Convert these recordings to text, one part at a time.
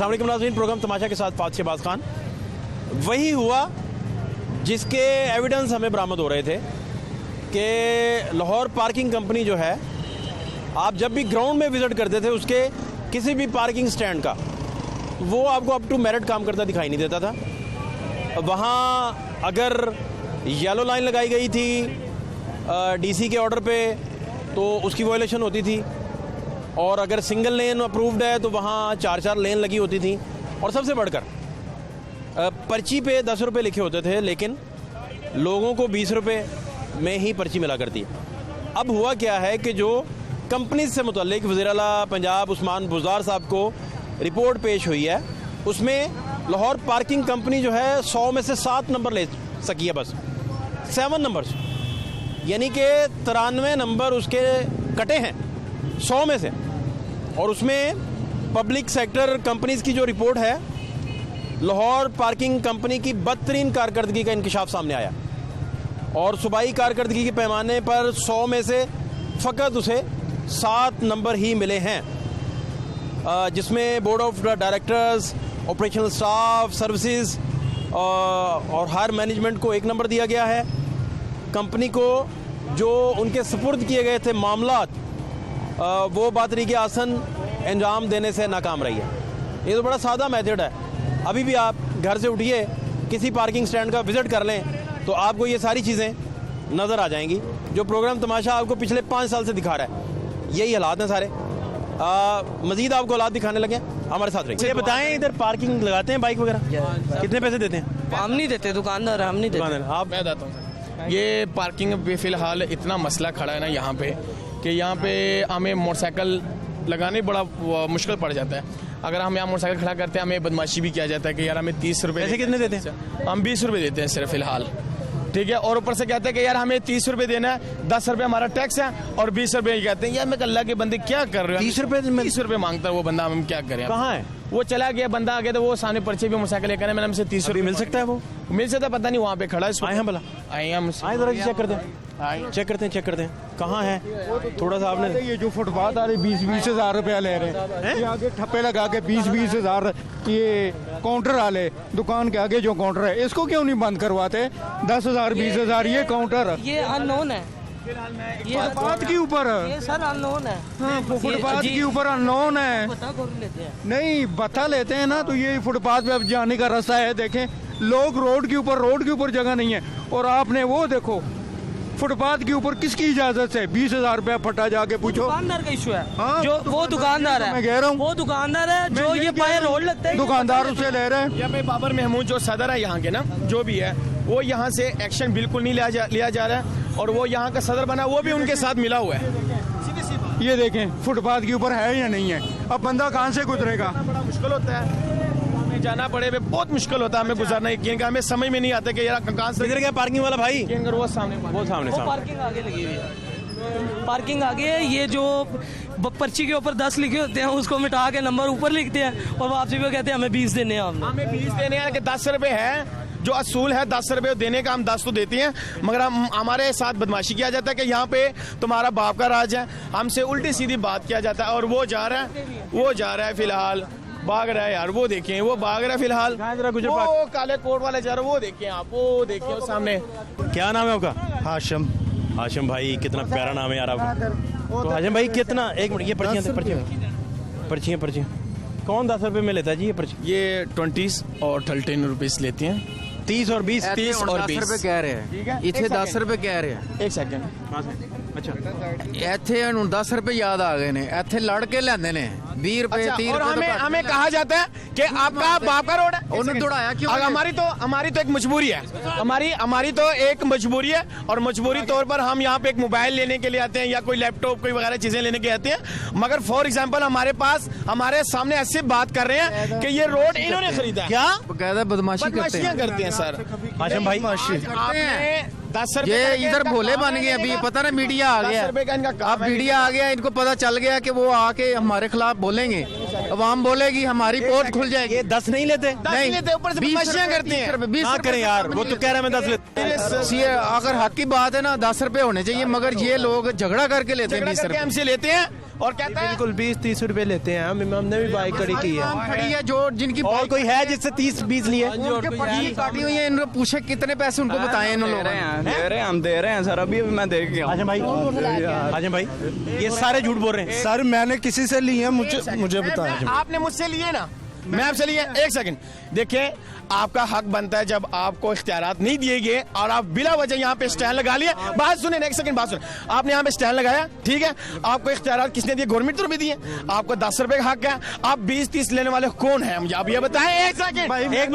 अस्सलाम वालेकुम नाज़रीन, प्रोग्राम तमाशा के साथ फात शहबाज खान। वही हुआ जिसके एविडेंस हमें बरामद हो रहे थे कि लाहौर पार्किंग कंपनी जो है, आप जब भी ग्राउंड में विज़िट करते थे उसके किसी भी पार्किंग स्टैंड का, वो आपको अप टू मेरिट काम करता दिखाई नहीं देता था। वहाँ अगर येलो लाइन लगाई गई थी डीसी के ऑर्डर पे तो उसकी वायलेशन होती थी, और अगर सिंगल लेन अप्रूव्ड है तो वहाँ 4-4 लेन लगी होती थी। और सबसे बढ़कर पर्ची पे 10 रुपये लिखे होते थे, लेकिन लोगों को 20 रुपये में ही पर्ची मिला करती है। अब हुआ क्या है कि जो कंपनी से मुतल्लिक वज़ीर आला पंजाब उस्मान बुज़दार साहब को रिपोर्ट पेश हुई है, उसमें लाहौर पार्किंग कंपनी जो है 100 में से 7 नंबर ले सकी है, बस 7 नंबर्स, यानी कि 93 नंबर उसके कटे हैं 100 में से। और उसमें पब्लिक सेक्टर कंपनीज़ की जो रिपोर्ट है, लाहौर पार्किंग कंपनी की बदतरीन कारकर्दगी का इंकशाफ सामने आया, और सूबाई कारकर्दगी के पैमाने पर 100 में से फ़कत उसे 7 नंबर ही मिले हैं, जिसमें board of directors, operational staff, services और हायर मैनेजमेंट को 1 नंबर दिया गया है। कंपनी को जो उनके सुपुर्द किए गए थे मामलात, वो बातरीके आसन अंजाम देने से नाकाम रही है। ये तो बड़ा सादा मेथड है। अभी भी आप घर से उठिए, किसी पार्किंग स्टैंड का विज़िट कर लें तो आपको ये सारी चीज़ें नज़र आ जाएंगी। जो प्रोग्राम तमाशा आपको पिछले 5 साल से दिखा रहा है, यही हालात हैं सारे। मज़ीद आपको हालात दिखाने लगे, हमारे साथ रहिए। ये बताएं, इधर पार्किंग लगाते हैं बाइक वगैरह, कितने पैसे देते हैं? हम नहीं देते, दुकानदार हम नहीं देते। आप? मैं बताता हूँ, ये पार्किंग पे फ़िलहाल इतना मसला खड़ा है ना यहाँ पे, कि यहाँ पे हमें मोटरसाइकिल लगाने बड़ा मुश्किल पड़ जाता है। अगर हम यहाँ मोटरसाइकिल खड़ा करते हैं, हमें बदमाशी भी किया जाता है कि यार हमें 30 रुपये। पैसे कितने देते हैं? हम 20 रुपये देते हैं सिर्फ फ़िलहाल, ठीक है। और ऊपर से कहते हैं कि यार हमें 30 रुपये देना है, 10 रुपये हमारा टैक्स है और 20 रुपये कहते हैं। यार मैं अल्लाह के बंदे क्या कर रहे हो? 30 रुपये 30 रुपये मांगता है वो बंदा, हम क्या करें? कहाँ है वो? चला गया, बंदा आ गया तो वो सामने पर्चे पे मोटरसाइकिल लेकर मैंने हमसे 30 रुपये मिल सकता है? वो मिल सकता है, पता नहीं वहाँ पे खड़ा है। आए हैं भला? आए हम ज़रा चेक करते हैं, चेक करते हैं कहाँ है। थोड़ा सा आपने ये जो फुटपाथ वाले 20-20 हज़ार रुपया ले रहे हैं, ये आगे ठप्पे लगा के 20-20 हज़ार, ये काउंटर वाले दुकान के आगे जो काउंटर है, इसको क्यों नहीं बंद करवाते? 10 हज़ार 20 हज़ार ये काउंटर, ये अननोन है। ये फुटपाथ के ऊपर, ये सर अननोन है। हाँ, फुटपाथ के ऊपर अननोन है। पता कर लेते हैं। नहीं बता लेते हैं ना, तो ये फुटपाथ पे अब जाने का रास्ता है। देखें लोग रोड के ऊपर जगह नहीं है, और आपने वो देखो फुटपाथ के ऊपर किसकी इजाजत से 20 हज़ार रुपया फटा, जाके पूछो। दुकानदार का इशू है। हाँ, जो वो दुकानदार है, मैं कह रहा हूँ वो दुकानदार है जो ये पाए रोड लगता है, दुकानदार उससे ले रहे हैं। यहाँ पे बाबर महमूद जो सदर है यहाँ के ना, जो भी है, वो यहाँ से एक्शन बिल्कुल नहीं लिया जा रहा है, और वो यहाँ का सदर बना, वो भी उनके साथ मिला हुआ है। ये देखें फुटपाथ के ऊपर है या नहीं है, अब बंदा कहाँ से गुजरेगा? बड़ा मुश्किल होता है, हमें जाना पड़े, बहुत मुश्किल होता है हमें गुजरना। यकीन, हमें समझ में नहीं आता कि यार कहाँ से इधर क्या पार्किंग वाला भाई? वो सामने वो सामने पार्किंग आगे लगी हुई है। पार्किंग आगे है। ये जो पर्ची के ऊपर 10 लिखे होते हैं, उसको मिटा के नंबर ऊपर लिखते हैं, और वापसी पे कहते हैं हमें 20 देने हैं। हमें 20 देने हैं कि 10 रुपये है जो असूल है, 10 रुपये देने का, हम 10 तो देते हैं, मगर हमारे साथ बदमाशी किया जाता है कि यहाँ पे तुम्हारा बाप का राज है, हमसे उल्टी सीधी बात किया जाता है। और वो जा रहा है फिलहाल, भाग रहा है यार, वो देखें, वो भाग रहा है फिलहाल, वो काले कोट वाले जा रहे, वो देखें आप, वो देखिए वो सामने। क्या नाम है आपका? हाशिम भाई, कितना प्यारा नाम है यार आपका। तो हाशिम भाई कितना, एक मिनट, ये पर्चियाँ कौन 10 रुपये में लेता है जी ये पर्ची? ये 20 और 13 रुपीस लेती हैं। 30 और 20 30 और 20 रुपए कह रहे हैं, इतने 10 रुपए कह रहे हैं। एक सेकंड, अच्छा, ਇੱਥੇ ਹੁਣ 10 रुपए याद आ गए ने, ਇੱਥੇ लड़ के लेंदे ने 20 रुपए 30 और रुपए। हमें कहा जाता है कि आपका बाप का रोड है, उन्हें दौड़ाया क्यों? हमारी तो एक मजबूरी है, हमारी तो एक मजबूरी है, और मजबूरी तौर पर हम यहाँ पे एक मोबाइल लेने के लिए आते हैं, या कोई लैपटॉप कोई वगैरह चीजें लेने के आते हैं, मगर फॉर एग्जाम्पल हमारे सामने ऐसे बात कर रहे हैं कि ये रोड इन्होंने खरीदा है। क्या बकायदा बदमाशी करते हैं सर हाशिम भाई? आपने 10 रुपए ये इधर भोले बन गए अभी, पता ना मीडिया आ गया, 10 रुपए का इनका काम अब मीडिया आ गया, इनको पता चल गया कि वो आके हमारे खिलाफ बोलेंगे। अवाम बोलेगी हमारी पोत खुल जाएगी। ये 10 नहीं लेते? नहीं लेते, ऊपर से 20 बदमाशियां रुपए, करते हैं। 20 ना रुपए करें यार, वो तो कह रहा है मैं 10 लेते। ये अगर हक की बात है ना 10 रुपए होने चाहिए, मगर ये लोग झगड़ा करके लेते हैं 20 रुपए। हमसे लेते हैं और कहता है बिल्कुल 20-30 रुपए लेते हैं। हमने भी बाइक खड़ी की है। खड़ी है जो जिनकी और कोई है जिससे 30-20 लिए? उनके पर्ची काटी हुई है, इनको पूछे कितने पैसे उनको बताए इन लोगों ने। हम दे रहे हैं सर, अभी मैं देख गया। आजम भाई ये सारे झूठ बोल रहे हैं। सर मैंने किसी से ली है, मुझे बताया। आपने मुझसे लिए ना, मैं आपसे लिए। एक सेकंड देखिए, आपका हक बनता है जब आपको इख्तियारात नहीं दिए गए और आप बिला वजह यहाँ पे स्टैंड लगा लिए। बात सुने, एक सेकंड बात सुने। आपने यहाँ पे स्टैंड लगाया, ठीक है, आपको इख्तियारात किसने दिए? गवर्नमेंट तो भी दिए। आपको 10 रुपए का हक है, आप 20-30 लेने वाले कौन है? मुझे आप ये बताएं। एक सेकंड, एक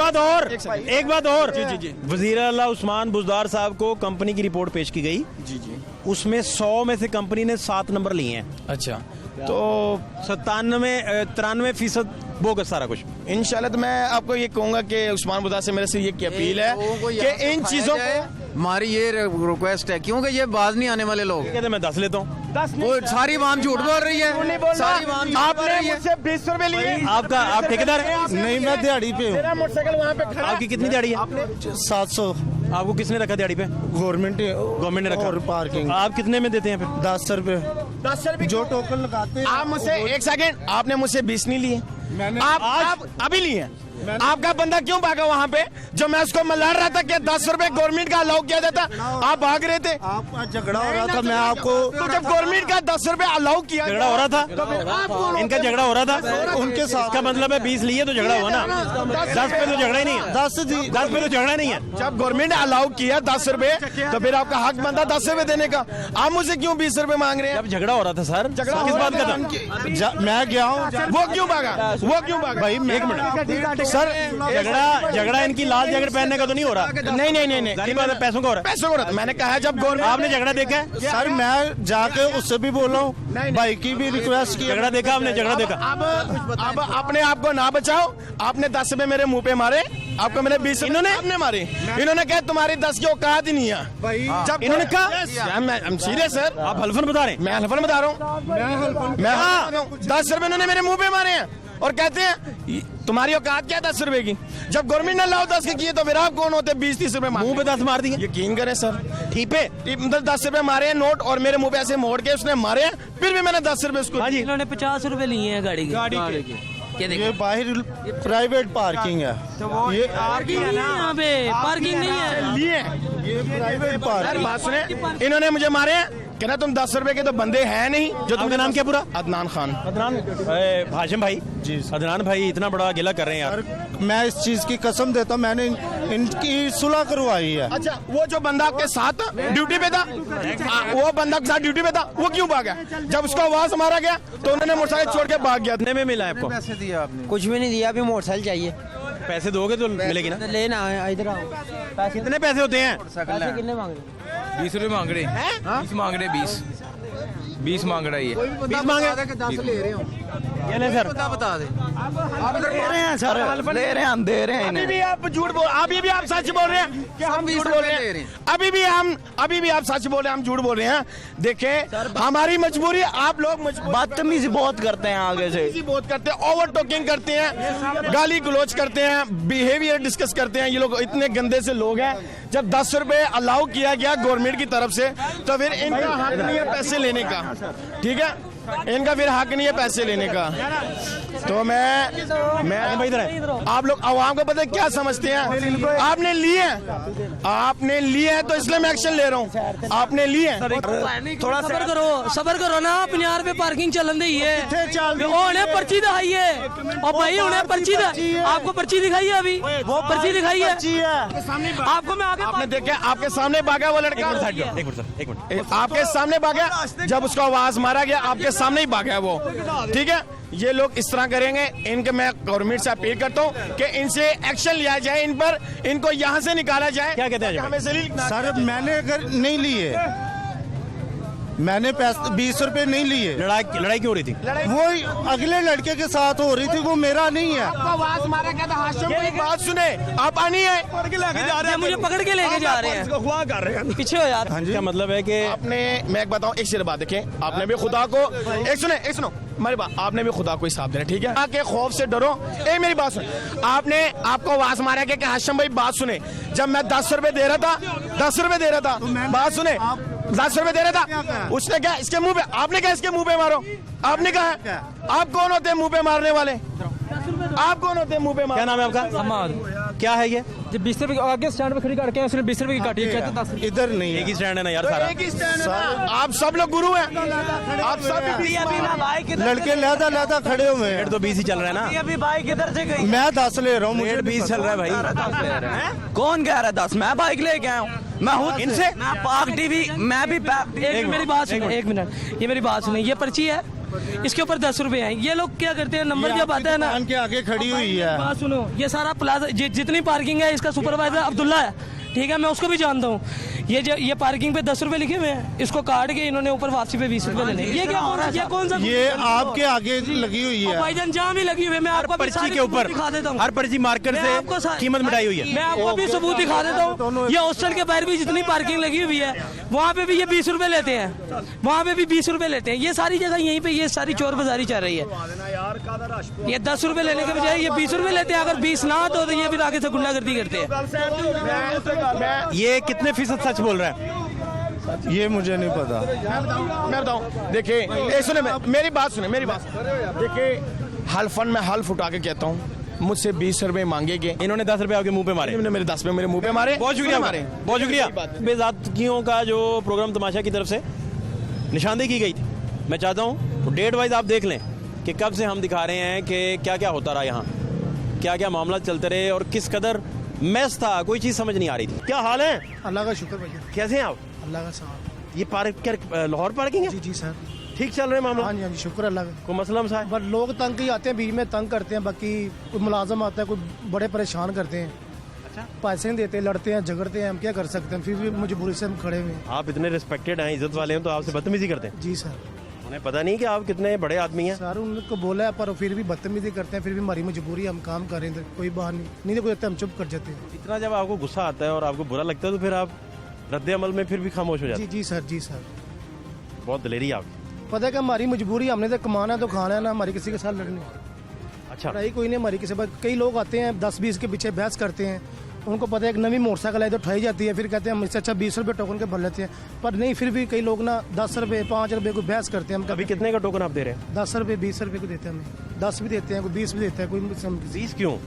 बात और जी वजीर आला उस्मान बुज़दार साहब को कंपनी की रिपोर्ट पेश की गई जी, उसमें 100 में से कंपनी ने 7 नंबर लिए हैं। अच्छा, तो 93% बोगस सारा कुछ। इंशाल्लाह तो मैं आपको ये कहूंगा कि उस्मान बुज़दार से मेरे से ये की अपील है कि इन चीजों को, हमारी ये रिक्वेस्ट है, क्योंकि ये बाज नहीं आने वाले लोग। कहते मैं 10 लेता हूँ। वो सारी वाम झूठ बोल रही है, सारी वाम झूठ बोल आपने रही है। मुझसे 20 रुपए लिए। आप ठेकेदार हैं? नहीं, मैं दिहाड़ी पे हूँ। मेरा मोटरसाइकिल वहाँ पे खड़ा। आपकी कितनी दिहाड़ी है? 700 आपको किसने रखा दिहाड़ी पे? गवर्नमेंट गवर्नमेंट ने रखा। और पार्किंग आप कितने में देते हैं फिर? 10 रुपए 10 रुपए जो टोकन लगाते हैं। आप मुझसे, एक सेकंड, आपने मुझसे 20 नहीं लिए, मैंने आप अभी लिए। आपका बंदा क्यों भागा वहाँ पे? जो मैं उसको लड़ रहा था कि 10 रुपए गवर्नमेंट का अलाउ किया जाता, आप भाग रहे थे। आपका झगड़ा हो रहा था, मैं आपको तो जब गवर्नमेंट का 10 रुपए अलाउ किया, झगड़ा हो रहा था, इनका झगड़ा हो रहा था उनके साथ। इसका मतलब है 20 लिए तो झगड़ा हुआ ना। 10 पे तो झगड़ा ही नहीं है। 10 पे तो झगड़ा नहीं है। जब गवर्नमेंट ने अलाउ किया 10 रुपए, तो फिर आपका हक बनता 10 रुपए देने का। आप मुझसे क्यों 20 रुपए मांग रहे हैं? जब झगड़ा हो रहा था सर, झगड़ा किस हो बात रहा का था? मैं गया हूँ। वो क्यों भागा? वो क्यों भागा? भाई एक मिनट सर, झगड़ा इनकी लाल जैकेट पहनने का तो नहीं हो रहा? नहीं, जाहिर बात है पैसों का हो रहा है। पैसों को रहा था। मैंने कहा जब गवर्नमेंट, आपने झगड़ा देखा है? सर मैं जाके उससे भी बोला हूँ, भाई की भी रिक्वेस्ट की। झगड़ा देखा आपने? झगड़ा देखा? अब अपने आप को ना बचाओ। आपने 10 रुपए मेरे मुंह पे मारे, आपको मैंने 20 इन्होंने मारे। इन्होंने कहा तुम्हारी 10 की औकात ही नहीं है। जब इन्होंने कहा, सीरियस सर, आप हल्फन बता रहे हैं? मैं हल्फन बता रहा हूँ। मैं 10 रुपए इन्होंने मेरे मुंह पे मारे हैं और कहते हैं तुम्हारी औकात क्या है 10 रुपए की? जब गवर्नमेंट ने लाओ 10 के किए तो फिर आप कौन होते? 20-30 रुपए मुंह पे 10 मार दिए? यकीन करें सर, ठीक पे 10 रुपए मारे हैं नोट और मेरे मुंह पे ऐसे मोड़ के उसने मारे हैं, फिर भी मैंने 10 रुपए उसको। हाँ जी, इन्होंने 50 रुपए लिए हैं गाड़ी के। ये बाहर प्राइवेट पार्किंग है, ये पार्किंग है ना यहाँ पे, पार्किंग नहीं है। लिए ये प्राइवेट पार्किंग। बात सुने, इन्होंने मुझे मारे हैं, कहना तुम 10 रुपए के तो बंदे हैं नहीं। जो आपका नाम क्या पूरा? अदनान खान। अदनान हाशिम भाई जी। अदनान भाई इतना बड़ा गिला कर रहे हैं यार। मैं इस चीज की कसम देता हूँ, मैंने इनकी सुलह करवाई है। अच्छा, वो जो बंदा आपके साथ ड्यूटी पे था, वो बंदा के साथ ड्यूटी पे था, वो क्यों भागा? जब उसको आवाज मारा गया तो उन्होंने मोटरसाइकिल छोड़ के भाग गया। कितने में मिला आपको? पैसे दिए आपने? कुछ भी नहीं दिया, अभी मोटरसाइकिल चाहिए। पैसे दोगे तो मिलेगी ना? लेना है, इधर आओ। कितने पैसे होते हैं? पैसे कितने मांग रहे? 20 रुपए मांग रहे हैं। 20 मांग रहे, 20 मांग रहा है ये। 20 मांगे? 10 ले रहे हो, ये ले सर, बता दे। ले रहे हैं सर, ले रहे हैं, हम दे रहे हैं अभी भी आप झूठ बोल, अभी भी आप सच बोल रहे हैं कि हम झूठ बोल रहे हैं। अभी भी आप सच बोल रहे हैं, हम झूठ बोल रहे हैं। देखें, हमारी मजबूरी, आप लोग बदतमीजी बहुत करते हैं, आगे से बहुत करते हैं, ओवर टॉकिंग करते हैं, गाली गलौज करते हैं, बिहेवियर डिस्कस करते हैं। ये लोग इतने गंदे से लोग हैं। जब 10 रुपए अलाउ किया गया गवर्नमेंट की तरफ से, तो फिर इनका हक नहीं है पैसे लेने का, ठीक है? इनका फिर हक नहीं है पैसे लेने का। तो मैं भाई इधर है। आप लोग आवाम को पता है क्या समझते हैं? आपने लिए है तो इसलिए मैं एक्शन ले रहा हूँ। आपने लिए थोड़ा सबर करो ना। 50 रुपए पार्किंग चलन दी है, उन्हें पर्ची दिखाई है। और भाई उन्हें पर्ची आपको पर्ची दिखाई है? अभी वो पर्ची दिखाई है आपको? मैं आगे आपने देखे, आपके सामने भागा वो लड़का, एक मिनट आपके सामने भागा। जब उसको आवाज मारा गया आपके सामने ही भागा वो, ठीक है? ये लोग इस तरह करेंगे। इनके मैं गवर्नमेंट से अपील करता हूँ कि इनसे एक्शन लिया जाए, इन पर, इनको यहाँ से निकाला जाए। क्या कहते हैं हमें सर? मैंने अगर नहीं लिए, मैंने 20 रुपए नहीं लिए। लड़ाई क्यों हो रही थी? वो अगले लड़के के साथ हो रही थी, वो मेरा नहीं है। आवाज मारा गया था हाशिम भाई, बात सुने आप आनी है पकड़ के लेके जा रहे हैं, मुझे पकड़ के लेके जा रहे हैं, हुआ कर रहे हैं पीछे हो यार। क्या मतलब है कि आपने, मैं एक बताऊं, एक सिर्फ बात देखें, आपने भी खुदा को एक सुनो हमारी बात, आपने भी खुदा को हिसाब देना, ठीक है? आके खौफ से डरो। ए मेरी बात सुन, आपने आपको आवाज मारा कि हाशिम भाई बात सुने, जब मैं 10 रुपए दे रहा था, 10 रुपए दे रहा था, बात सुने, 10 रुपए दे रहा था, उसने क्या इसके मुंह पे, आपने क्या इसके मुंह पे मारो, आपने कहा? आप कौन होते हैं मुंह पे मारने वाले? आप कौन होते हैं मुंह पे मारने? क्या नाम है आपका? हमाद। क्या है ये? 20 रुपए आगे स्टैंड पे खड़ी करके उसने 20 रुपए की काटी, कहते 10 रुपए। इधर नहीं एक है। ही स्टैंड है ना यार सारा। एक ही स्टैंड है ना। आप सब लोग गुरु हैं, आप सब लड़के लहदा खड़े हुए हैं। रेट तो 20 ही चल रहा है ना। अभी बाइक किधर से गई? मैं 10 ले रहा हूँ, मुझे रेट 20 चल रहा है भाई। कौन कह रहा है 10? मैं बाइक लेके आया हूँ, मैं हूँ इनसे पार्क टीवी, मैं भी एक मेरी बात सुनो, 1 मिनट, ये मेरी बात सुनो, ये पर्ची है, इसके ऊपर 10 रुपए हैं। ये लोग क्या करते हैं, नंबर जब आता है ना, दुकान के आगे खड़ी हुई है। बात सुनो, ये सारा प्लाजा जितनी पार्किंग है, इसका सुपरवाइजर अब्दुल्ला है, ठीक है, मैं उसको भी जानता हूँ। ये पार्किंग पे 10 रुपए लिखे हुए हैं, इसको काट के इन्होंने ऊपर वापसी पे 20 रुपए लेने। ये क्या हो रहा है? ये कौन सा? ये आपके आगे लगी हुई है। भाईजान जहाँ भी लगी हुई है, मैं आपको पर्ची के ऊपर दिखा देता हूँ, हर पर्ची मार्कर से कीमत मिटाई हुई है। मैं आपको भी सबूत दिखा देता हूँ। ये हॉस्टल के बाहर भी जितनी पार्किंग लगी हुई है, वहाँ पे भी ये 20 रुपए लेते हैं, वहाँ पे भी 20 रुपए लेते हैं। ये सारी जगह यहीं पे ये सारी चोर बाजारी चल रही है। ये 10 रुपए लेने के बजाय ये 20 रुपए लेते हैं। अगर 20 ना तो ये भी आगे से गुंडागर्दी करते हैं। ये कितने फीसद सच बोल रहा है? ये मुझे नहीं पता। मैं बताऊं, देखिए सुने, मेरी बात सुने, मेरी बात देखिए, हल्फन में हल्फ उठा के कहता हूँ, मुझसे 20 रुपए मांगेगे, इन्होंने 10 रुपए आपके मुंह पे मारे। इन्होंने मेरे 10 रुपए मेरे मुंह पे मारे। बहुत शुक्रिया, बहुत शुक्रिया। बेज़ातियों का जो प्रोग्राम तमाशा की तरफ से निशानदेही की गई थी, मैं चाहता हूँ डेट वाइज आप देख लें कि कब से हम दिखा रहे हैं कि क्या क्या होता रहा यहाँ, क्या क्या मामला चलते रहे और किस कदर मैस था, कोई चीज़ समझ नहीं आ रही थी। क्या हाल है? अल्लाह का शुक्र भैया। कैसे हैं आप? अल्लाह का साथ। ये पार्क क्या लाहौर पार्किंग है? जी सर। ठीक चल रहा है मामला? हाँ जी शुक्र अल्लाह का। कोई मसला मसा है? पर लोग तंग ही आते हैं, बीच में तंग करते हैं, बाकी कोई मुलाजम आता है, कोई बड़े परेशान करते हैं। अच्छा, पैसे नहीं देते, लड़ते हैं, झगड़ते हैं, हम क्या कर सकते हैं, फिर भी मजबूरी से हम खड़े हुए हैं। आप इतने रिस्पेक्टेड हैं, इज्जत वाले हैं, तो आपसे बदतमीजी करते हैं? जी सर। उन्हें पता नहीं कि आप कितने बड़े आदमी हैं? सर उनको बोला है, पर फिर भी बदतमीजी करते हैं, फिर भी हमारी मजबूरी, हम काम करें, कोई बाहर नहीं देखो, हम चुप कर जाते हैं। इतना जब आपको गुस्सा आता है और आपको बुरा लगता है तो फिर आप रद्द अमल में फिर भी खामोश हो जाते हैं? जी सर, जी सर। बहुत दिलेरी है आपकी। पता है कि हमारी मजबूरी, हमने तो कमाना है तो खाना है ना, हमारी किसी के साथ लड़नी। अच्छा, लड़ाई कोई नहीं हमारी किसी। कई लोग आते हैं 10-20 के पीछे बहस करते हैं, उनको पता है एक नवी मोटरसाइकिल है तो उठाई जाती है, फिर कहते हैं हम इससे अच्छा 20 रुपये टोकन के भर लेते हैं, पर नहीं, फिर भी कई लोग ना 10 रुपये 5 रुपये को बहस करते हैं। हम अभी कितने का टोकन आप दे रहे हैं? 10 रुपये 20 रुपये को देते हैं, हमें 10 भी देते हैं, कोई 20 भी देता है, कोई 20 क्यों?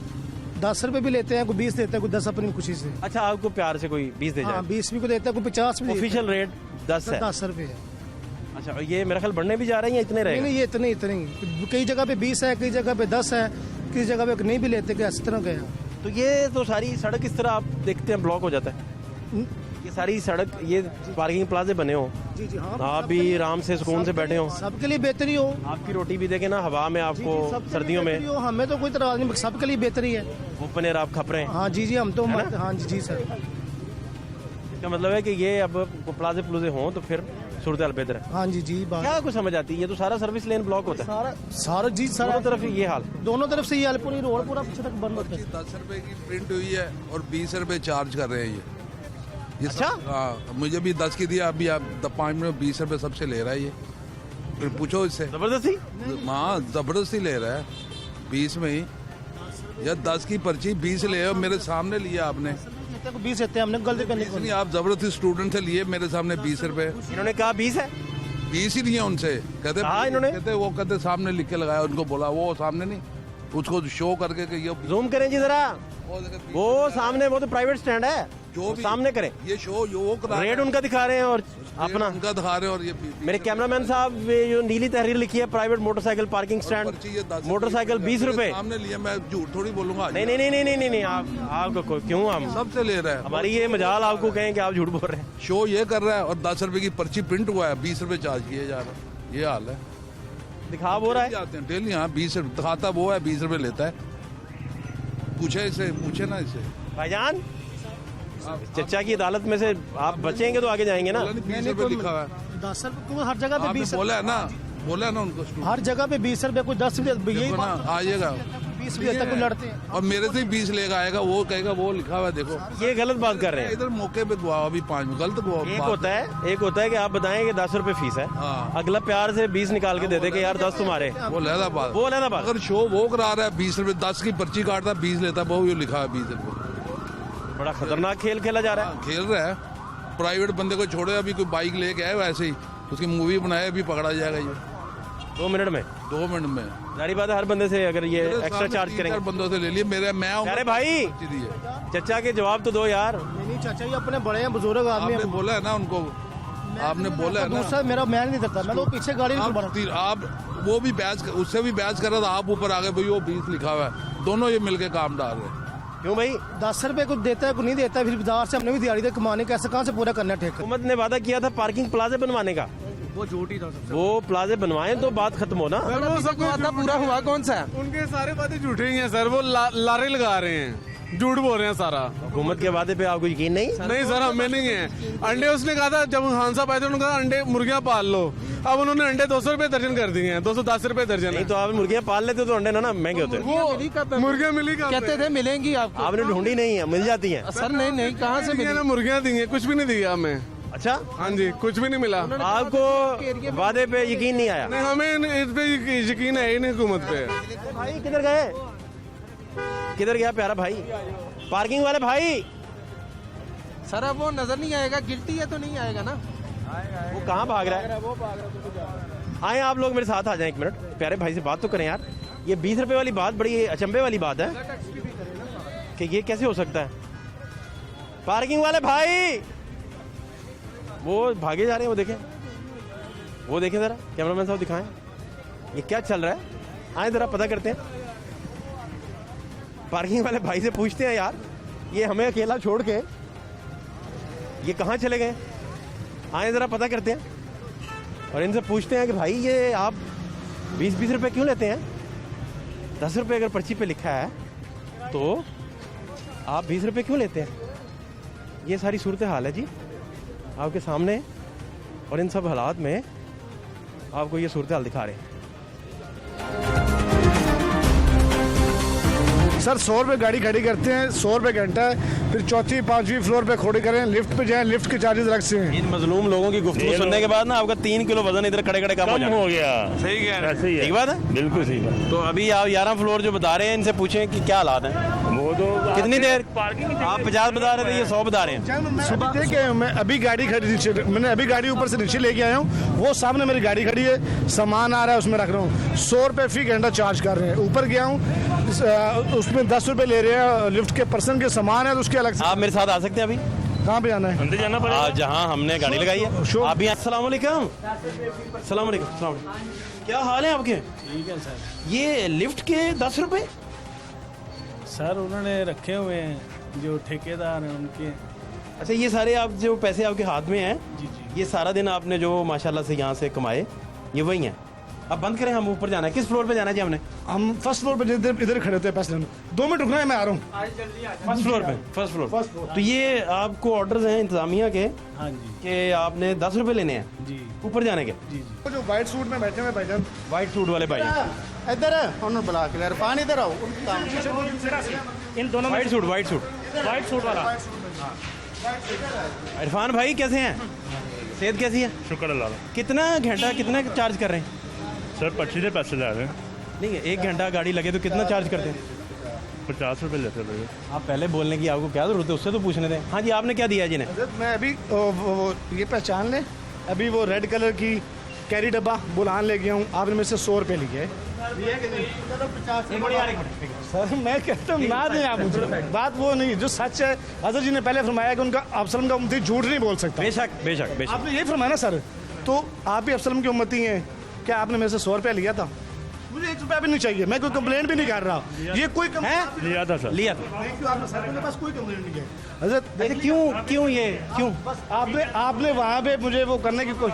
10 रुपये भी लेते हैं, कोई 20 देता है, कोई 10 अपनी खुशी से। अच्छा, आपको प्यार से कोई 20 दे हाँ, जाए? 20 भी को देता है, कोई 50 भी। ऑफिशियल रेट 10 है? 10 रुपये है। अच्छा, और ये मेरा ख्याल बढ़ने भी जा रहे हैं या इतने नहीं रहेंगे? नहीं, ये इतने ही, कई जगह पे 20 है, कई जगह पे 10 है, किसी जगह पे नहीं भी लेते, कि इस तरह गया। तो ये तो सारी सड़क इस तरह आप देखते हैं ब्लॉक हो जाता है, ये सारी सड़क, ये पार्किंग प्लाजे बने हो, जी जी हाँ, आप भी आराम से सुकून से बैठे हो, सबके लिए बेहतरी हो। आपकी रोटी भी देखे ना हवा में आपको, सर्दियों में हमें तो कोई तरह नहीं, सबके लिए बेहतरी है। ओपन एयर आप खप रहे हैं। हाँ जी जी, हम तो हाँ जी जी सर। इसका मतलब है कि ये अब प्लाजे प्लूजे हों तो फिर सूरत हाल बेहतर है। हाँ जी जी, बात क्या कुछ समझ आती है? ये तो सारा सर्विस लेन ब्लॉक होता है, सारा जी, सारा दोनों तरफ ये हाल, दोनों तरफ से ये पूरी रोड पूरा पीछे तक बंद होता है। 10 रुपए की प्रिंट हुई है और 20 रुपए चार्ज कर रहे हैं ये अच्छा? हाँ, मुझे भी 10 की दिया, अभी आप 5 मिनट 20 रुपए सबसे ले रहा है ये, फिर पूछो इससे। जबरदस्ती? हाँ, जबरदस्ती ले रहा है 20 में ही। या 10 की पर्ची 20 ले और मेरे सामने लिया आपने। 20 देते हैं, हमने गलती करनी नहीं, आप जबरदस्ती स्टूडेंट से लिए मेरे सामने 20 रुपए। इन्होंने कहा 20 है, 20 ही लिए उनसे, कहते हाँ, इन्होंने वो कहते सामने लिख के लगाया, उनको बोला, वो सामने नहीं, उसको शो करके कि ये जूम करें जी जरा, वो सामने, वो तो प्राइवेट स्टैंड है, जो भी सामने करें, ये शो वो करा, रेट उनका दिखा रहे हैं और अपना उनका दिखा रहे हैं। और ये मेरे कैमरामैन साहब, ये जो नीली तहरीर लिखी है, private motorcycle parking stand, motorcycle 20 रुपए। सामने लिया, मैं झूठ थोड़ी बोलूंगा। नहीं नहीं नहीं नहीं नहीं नहीं, आपको क्यों, हम सबसे ले रहा है। हमारी ये मजाल आपको कहें कि आप झूठ बोल रहे हैं। शो ये कर रहा है और 10 रुपए की पर्ची प्रिंट हुआ है, 20 रुपए चार्ज किए जा रहे हैं, ये हाल है। दिखा हो रहा है, आते हैं डेली, हाँ 20 दिखाता वो है, 20 रुपए लेता है। पूछे इसे, पूछे ना इसे। भाईजान, चचा की अदालत में से आप बचेंगे तो आगे जाएंगे ना। 20 रुपए लिखा हुआ है। 10 रुपये हर जगह पे आपने 20 बोला है ना उनको स्टूडेंट। हर जगह पे 20 रुपये कोई 10 रुपये यही देखो ना, आइएगा 20 रुपये तक कोई लड़ते हैं। और मेरे से ही 20 लेकर आएगा, वो कहेगा वो लिखा हुआ है देखो। ये गलत बात कर रहे हैं। इधर मौके पे दुआ अभी 5 में गलत एक होता है कि आप बताएं कि 10 रुपए फीस है, हाँ। अगला प्यार से 20 निकाल के दे दे कि यार 10 तुम्हारे। वो लहदा बात। अगर शो वो करा रहा है 20 रुपए, 10 की पर्ची काटता 20 लेता, वो ये लिखा है 20 रुपए। बड़ा खतरनाक खेल खेला जा रहा है। खेल रहा है, प्राइवेट बंदे को छोड़े, अभी कोई बाइक लेके आए वैसे ही उसकी मूवी बनाए, अभी पकड़ा जाएगा ये 2 मिनट में। 2 मिनट में। जारी बात है, हर बंदे से अगर ये एक्स्ट्रा चार्ज करेंगे। बंदों से ले लिए मेरे, मैं अरे भाई चचा के जवाब तो दो यार। नहीं चाचा जी अपने बड़े हैं, बुजुर्ग आदमी आपने हैं। बोला है ना उनको, आपने बोला है ना। दूसरा मेरा मैं नहीं करता, मैं तो पीछे गाड़ी आप वो भी बहस, उससे भी बहस कर रहा था, आप ऊपर आ गए भाई वो 20 लिखा हुआ है, दोनों ये मिलके काम डाल रहे हैं। क्यों भाई? 10 रुपए कुछ देता है कुछ नहीं देता, फिर बाजार से हमने भी दिहाड़ी दे कमाने का, ऐसे कहाँ से पूरा करना है ठेका? हुकूमत ने वादा किया था पार्किंग प्लाजे बनवाने का, वो झूठी था। वो प्लाजे बनवाए तो बात खत्म हो ना। वो सब वादा पूरा हुआ कौन सा? उनके सारे वादे झूठे ही हैं सर, वो लारे लगा रहे हैं, झूठ बोल रहे हैं सारा। हुकूमत के वादे पे आपको यकीन नहीं? नहीं सर, हमें नहीं है। अंडे उसने कहा था जब खान साहब आए थे, उन्होंने कहा अंडे मुर्गियां पाल लो, अब उन्होंने अंडे 200 रुपए दर्जन कर दिए हैं, 210 रुपए दर्जन। नहीं तो आप मुर्गियां पाल लेते तो अंडे ना महंगे होते। वो मुर्गियां मिली कहते थे मिलेंगी आपको, आपने ढूंढी नहीं है, मिल जाती है। सर नहीं कहाँ से मिली? मुर्गियां दी हैं, कुछ भी नहीं दिया हमें। अच्छा, हाँ जी, कुछ भी नहीं मिला। आपको वादे पे यकीन नहीं आया? नहीं, हमें इस पे यकीन है ही नहीं हुकूमत पे। भाई किधर गए? किधर गया प्यारा भाई? पार्किंग वाले भाई, सर अब वो नजर नहीं आएगा, गिल्टी है तो नहीं आएगा ना। वो कहाँ भाग रहा है? आए आप लोग मेरे साथ आ जाएं 1 मिनट, प्यारे भाई से बात तो करें यार। ये 20 रुपए वाली बात बड़ी अचंभे वाली बात है कि ये कैसे हो सकता है। पार्किंग वाले भाई वो भागे जा रहे हैं, वो देखें जरा, कैमरामैन साहब दिखाएं ये क्या चल रहा है। आए जरा पता करते हैं, पार्किंग वाले भाई से पूछते हैं यार, ये हमें अकेला छोड़ के ये कहाँ चले गए। आए जरा पता करते हैं और इनसे पूछते हैं कि भाई ये आप 20-20 रुपए क्यों लेते हैं? 10 रुपए अगर पर्ची पे लिखा है तो आप 20 रुपए क्यों लेते हैं? ये सारी सूरत हाल है जी आपके सामने, और इन सब हालात में आपको ये सूरत हाल दिखा रहे हैं। सर 100 रुपये गाड़ी खड़ी करते हैं, 100 रुपये घंटा है, फिर 4th 5वीं फ्लोर पे खड़ी करें, लिफ्ट पे जाएं, लिफ्ट के चार्जेस अलग से हैं। इन मजलूम लोगों की गुफ्तगू सुनने के बाद ना आपका 3 किलो वजन इधर खड़े खड़े कम हो गया। सही कह रहे हैं, है। ठीक बात है, बिल्कुल सही बात। तो अभी आप 11 फ्लोर जो बता रहे हैं, इनसे पूछें कि क्या हालात हैं। वो तो कितनी देर? आप 50 बता रहे थे, ये 100 बता रहे हैं। सुबह देख के मैं अभी गाड़ी खड़ी नीचे, मैंने अभी गाड़ी ऊपर से नीचे लेके आया हूँ, वो सामने मेरी गाड़ी खड़ी है, सामान आ रहा है उसमें रख रहा हूँ, 100 रुपये फी घंटा चार्ज कर रहे हैं। ऊपर गया हूँ उसमें 10 रुपये ले रहे हैं, लिफ्ट के पर्सन के सामान है तो उसके अलग से। आप मेरे साथ आ सकते हैं अभी? कहाँ पे जाना है? अंदर जाना पड़ेगा। आज जहाँ हमने गाड़ी लगाई है आप भी। अस्सलाम वालेकुम। अस्सलाम वालेकुम। क्या हाल है आपके? ठीक है सर। ये लिफ्ट के 10 रुपए सर उन्होंने रखे हुए हैं जो ठेकेदार हैं उनके। अच्छा, ये सारे आप जो पैसे आपके हाथ में हैं, जी जी। ये सारा दिन आपने जो माशाल्लाह से यहाँ से कमाए, ये वही हैं। अब बंद करें, हम ऊपर जाना है। किस फ्लोर पे जाना है जी हमने? हम फर्स्ट फ्लोर पे इधर खड़े होते हैं पैसे लेने। 2 मिनट रुकना है, मैं आ रहा हूँ। फर्स्ट फ्लोर पे। First floor. तो ये आपको ऑर्डर्स हैं इंतजामिया के हाँ जी कि आपने 10 रुपए लेने हैं जी ऊपर जाने के? जी जी। जो व्हाइट सूट में बैठे हुए भाईजान, व्हाइट सूट वाले भाई, इधर है उन्होंने बुला के यार पानी इधर आओ। इन दोनों व्हाइट सूट वाला। इरफान भाई कैसे हैं? सेहत कैसी है? शुक्र अल्लाह का। कितना घंटा कितना चार्ज कर रहे हैं? सर पर्ची से पैसे ले रहे हैं। नहीं, 1 घंटा गाड़ी लगे तो कितना चार्ज करते हैं? 50 रुपये लेते थे। आप पहले बोलने की आपको क्या जरूरत है, उससे तो पूछने दें। हाँ जी, आपने क्या दिया जिन्हें? मैं अभी ये पहचान लें, अभी वो रेड कलर की कैरी डब्बा बुलान ले गया हूँ, आपने मेरे से 100 रुपये लिए। सर मैं कहता हूँ ना दें आप मुझे, बात वो नहीं, जो सच है हज़रत जी ने पहले फरमाया कि उनका अफसलम का उम्मती झूठ नहीं बोल सकता। बेशक बेशक बेशक, आपने यही फरमाया ना सर, तो आप भी अफसलम की उम्मती हैं। क्या आपने मेरे से 100 रुपये लिया था? मुझे 1 रुपया भी नहीं चाहिए, मैं कोई कंप्लेंट भी नहीं कर रहा। ये कोई लिया था सर, लिया था। मेरे पास कोई कंप्लेंट नहीं है हज़रत। अच्छा, क्यों बस आपने वहाँ पे मुझे वो करने की कोई